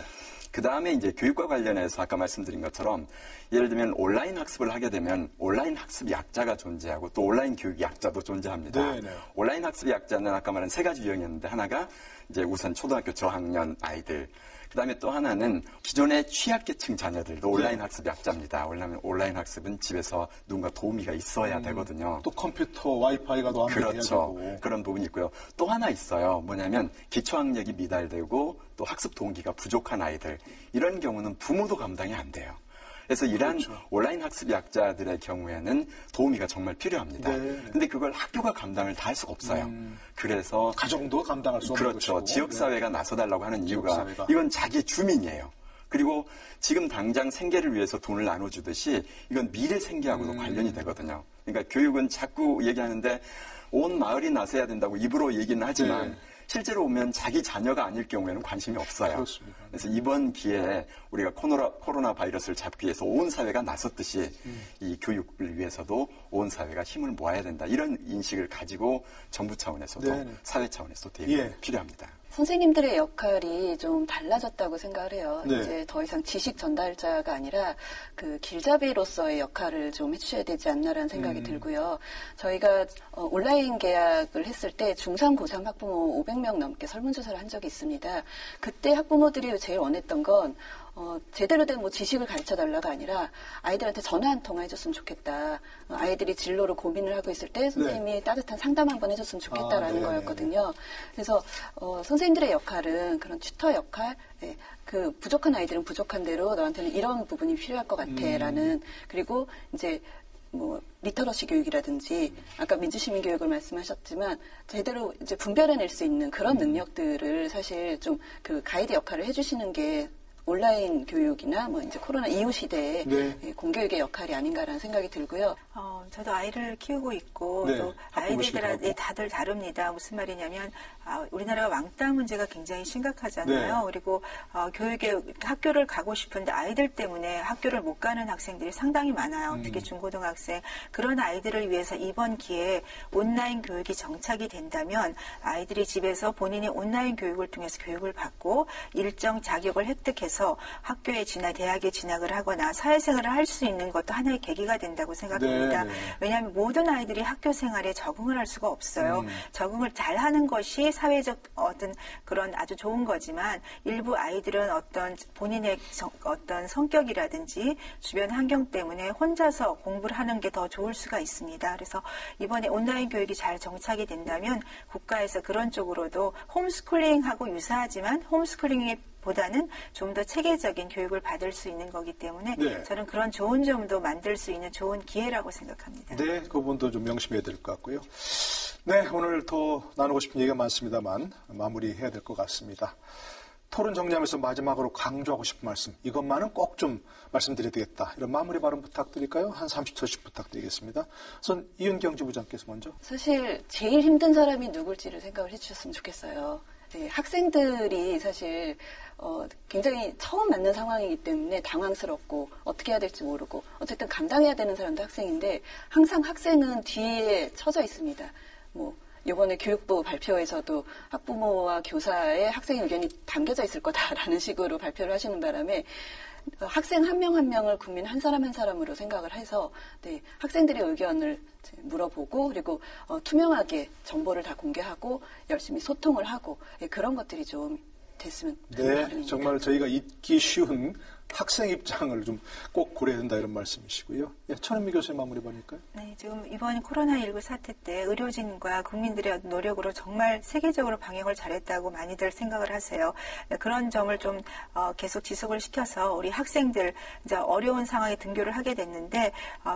그 다음에 이제 교육과 관련해서 아까 말씀드린 것처럼 예를 들면 온라인 학습을 하게 되면 온라인 학습 약자가 존재하고 또 온라인 교육 약자도 존재합니다. 네네. 온라인 학습 약자는 아까 말한 세 가지 유형이었는데 하나가 이제 우선 초등학교 저학년 아이들, 그 다음에 또 하나는 기존의 취약계층 자녀들도 온라인 학습 약자입니다. 왜냐하면 온라인 학습은 집에서 누군가 도우미가 있어야 되거든요. 또 컴퓨터, 와이파이가 더 안돼야 그렇죠. 되고. 그런 부분이 있고요. 또 하나 있어요. 뭐냐면 기초학력이 미달되고 또 학습 동기가 부족한 아이들. 이런 경우는 부모도 감당이 안 돼요. 그래서 이러한 온라인 학습 약자들의 경우에는 도우미가 정말 필요합니다. 그런데 그걸 학교가 감당을 다 할 수가 없어요. 그래서 가정도 감당할 수 없는 그렇죠. 것이고. 지역사회가 나서달라고 하는 이유가 지역사회가. 이건 자기 주민이에요. 그리고 지금 당장 생계를 위해서 돈을 나눠주듯이 이건 미래 생계하고도 관련이 되거든요. 그러니까 교육은 자꾸 얘기하는데 온 마을이 나서야 된다고 입으로 얘기는 하지만 네. 실제로 보면 자기 자녀가 아닐 경우에는 관심이 없어요. 그렇습니다. 그래서 이번 기회에 우리가 코로나 바이러스를 잡기 위해서 온 사회가 나섰듯이 이 교육을 위해서도 온 사회가 힘을 모아야 된다. 이런 인식을 가지고 정부 차원에서도 네네. 사회 차원에서도 대응이 예. 필요합니다. 선생님들의 역할이 좀 달라졌다고 생각을 해요. 네. 이제 더 이상 지식 전달자가 아니라 그 길잡이로서의 역할을 좀 해주셔야 되지 않나라는 생각이 들고요. 저희가 온라인 계약을 했을 때 중3, 고3 학부모 500명 넘게 설문조사를 한 적이 있습니다. 그때 학부모들이 제일 원했던 건 제대로 된 뭐 지식을 가르쳐 달라가 아니라 아이들한테 전화 한 통화 해줬으면 좋겠다. 아이들이 진로를 고민을 하고 있을 때 선생님이 따뜻한 상담 한번 해줬으면 좋겠다라는 거였거든요. 그래서 선생님들의 역할은 그런 튜터 역할, 그 부족한 아이들은 부족한 대로 너한테는 이런 부분이 필요할 것 같아라는 그리고 이제 뭐 리터러시 교육이라든지 아까 민주시민 교육을 말씀하셨지만 제대로 이제 분별해낼 수 있는 그런 능력들을 사실 좀 그 가이드 역할을 해주시는 게 온라인 교육이나 뭐 이제 코로나 이후 시대에 공교육의 역할이 아닌가라는 생각이 들고요. 저도 아이를 키우고 있고 또 아이들한테 다들 다릅니다. 무슨 말이냐면 우리나라가 왕따 문제가 굉장히 심각하잖아요. 그리고 교육에 학교를 가고 싶은데 아이들 때문에 학교를 못 가는 학생들이 상당히 많아요. 특히 중고등학생. 그런 아이들을 위해서 이번 기회에 온라인 교육이 정착이 된다면 아이들이 집에서 본인이 온라인 교육을 통해서 교육을 받고 일정 자격을 획득해서 학교에 대학에 진학을 하거나 사회생활을 할 수 있는 것도 하나의 계기가 된다고 생각합니다. 왜냐하면 모든 아이들이 학교 생활에 적응을 할 수가 없어요. 적응을 잘하는 것이 사회적 어떤 그런 아주 좋은 거지만 일부 아이들은 어떤 본인의 어떤 성격이라든지 주변 환경 때문에 혼자서 공부를 하는 게 더 좋을 수가 있습니다. 그래서 이번에 온라인 교육이 잘 정착이 된다면 국가에서 그런 쪽으로도 홈스쿨링하고 유사하지만 홈스쿨링에 보다는 좀 더 체계적인 교육을 받을 수 있는 거기 때문에 저는 그런 좋은 점도 만들 수 있는 좋은 기회라고 생각합니다. 네, 그 부분도 좀 명심해야 될 것 같고요. 네, 오늘 더 나누고 싶은 얘기가 많습니다만 마무리해야 될 것 같습니다. 토론 정리하면서 마지막으로 강조하고 싶은 말씀, 이것만은 꼭 좀 말씀드려야 되겠다. 이런 마무리 발언 부탁드릴까요? 한 30초씩 부탁드리겠습니다. 우선 이윤경 지부장께서 먼저. 사실 제일 힘든 사람이 누굴지를 생각을 해주셨으면 좋겠어요. 학생들이 사실 굉장히 처음 맞는 상황이기 때문에 당황스럽고 어떻게 해야 될지 모르고 어쨌든 감당해야 되는 사람도 학생인데 항상 학생은 뒤에 처져 있습니다. 뭐 이번에 교육부 발표에서도 학부모와 교사의 학생의 의견이 담겨져 있을 거다라는 식으로 발표를 하시는 바람에 학생 한 명 한 명을 국민 한 사람 한 사람으로 생각을 해서 학생들의 의견을 물어보고 그리고 투명하게 정보를 다 공개하고 열심히 소통을 하고 그런 것들이 좀 됐으면 네, 정말 저희가 잊기 쉬운 학생 입장을 좀 꼭 고려해야 된다 이런 말씀이시고요. 천은미 교수님 마무리 발언일까요? 네, 지금 이번 코로나19 사태 때 의료진과 국민들의 노력으로 정말 세계적으로 방역을 잘했다고 많이들 생각을 하세요. 그런 점을 좀 계속 지속을 시켜서 우리 학생들 이제 어려운 상황에 등교를 하게 됐는데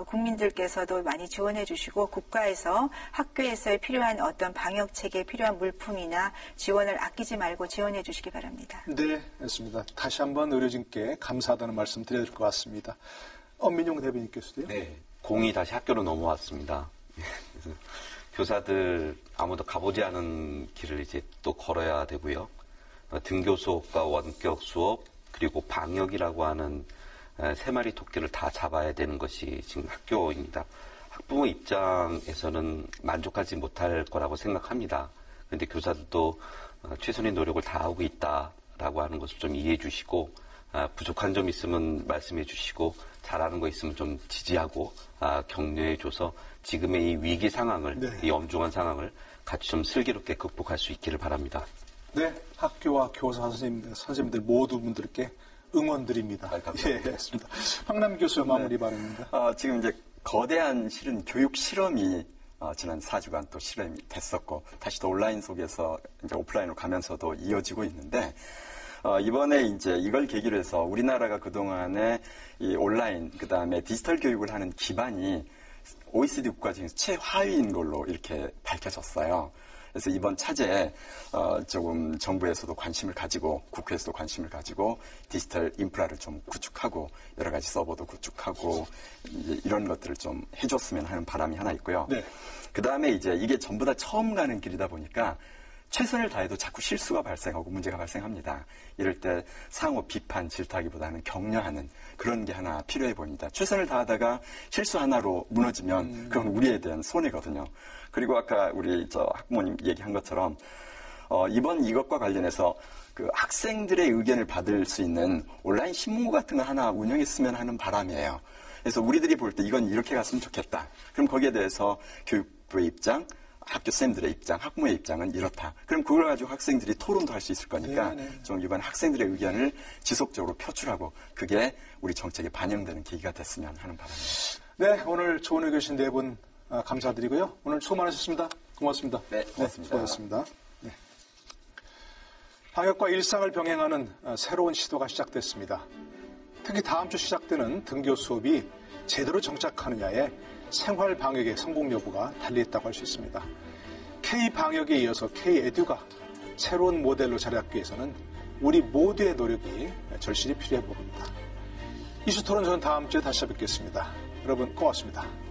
국민들께서도 많이 지원해 주시고 국가에서 학교에서 필요한 어떤 방역 체계에 필요한 물품이나 지원을 아끼지 말고 지원해 주시기 바랍니다. 네, 맞습니다. 다시 한번 의료진께 감사하다는 말씀 드려야 될 것 같습니다. 엄민용 대변인께서도요? 네, 공이 다시 학교로 넘어왔습니다. 그래서 교사들 아무도 가보지 않은 길을 이제 또 걸어야 되고요. 등교 수업과 원격 수업 그리고 방역이라고 하는 세 마리 토끼를 다 잡아야 되는 것이 지금 학교입니다. 학부모 입장에서는 만족하지 못할 거라고 생각합니다. 그런데 교사들도 최선의 노력을 다하고 있다라고 하는 것을 좀 이해해 주시고 부족한 점 있으면 말씀해 주시고 잘하는 거 있으면 좀 지지하고 격려해 줘서 지금의 이 위기 상황을 이 엄중한 상황을 같이 좀 슬기롭게 극복할 수 있기를 바랍니다. 네, 학교와 교사 선생님들 모두 분들께 응원드립니다. 예, 알겠습니다. 황남 교수 마무리 발언입니다. 지금 이제 거대한 실은 교육 실험이 지난 4주간 또 실험이 됐었고 다시 또 온라인 속에서 이제 오프라인으로 가면서도 이어지고 있는데 이번에 이제 이걸 계기로 해서 우리나라가 그동안에 이 온라인 그다음에 디지털 교육을 하는 기반이 OECD 국가 중에서 최하위인 걸로 이렇게 밝혀졌어요. 그래서 이번 차제에 조금 정부에서도 관심을 가지고 국회에서도 관심을 가지고 디지털 인프라를 좀 구축하고 여러 가지 서버도 구축하고 이제 이런 것들을 좀 해줬으면 하는 바람이 하나 있고요. 네. 그다음에 이제 이게 전부 다 처음 가는 길이다 보니까 최선을 다해도 자꾸 실수가 발생하고 문제가 발생합니다. 이럴 때 상호 비판, 질타하기보다는 격려하는 그런 게 하나 필요해 보입니다. 최선을 다하다가 실수 하나로 무너지면 그건 우리에 대한 손해거든요. 그리고 아까 우리 학부모님 얘기한 것처럼 이번 이것과 관련해서 그 학생들의 의견을 받을 수 있는 온라인 신문고 같은 거 하나 운영했으면 하는 바람이에요. 그래서 우리들이 볼 때 이건 이렇게 갔으면 좋겠다. 그럼 거기에 대해서 교육부의 입장, 학교 쌤들의 입장, 학부모의 입장은 이렇다. 그럼 그걸 가지고 학생들이 토론도 할 수 있을 거니까 좀 이번 학생들의 의견을 지속적으로 표출하고 그게 우리 정책에 반영되는 계기가 됐으면 하는 바람입니다. 네, 오늘 좋은 의견 주신 네 분 감사드리고요. 오늘 수고 많으셨습니다. 고맙습니다. 네, 고맙습니다. 수고하셨습니다. 네. 방역과 일상을 병행하는 새로운 시도가 시작됐습니다. 특히 다음 주 시작되는 등교 수업이 제대로 정착하느냐에 생활 방역의 성공 여부가 달려있다고 할 수 있습니다. K-방역에 이어서 K-에듀가 새로운 모델로 자리하기 위해서는 우리 모두의 노력이 절실히 필요해 보입니다. 이슈토론 저는 다음 주에 다시 뵙겠습니다. 여러분 고맙습니다.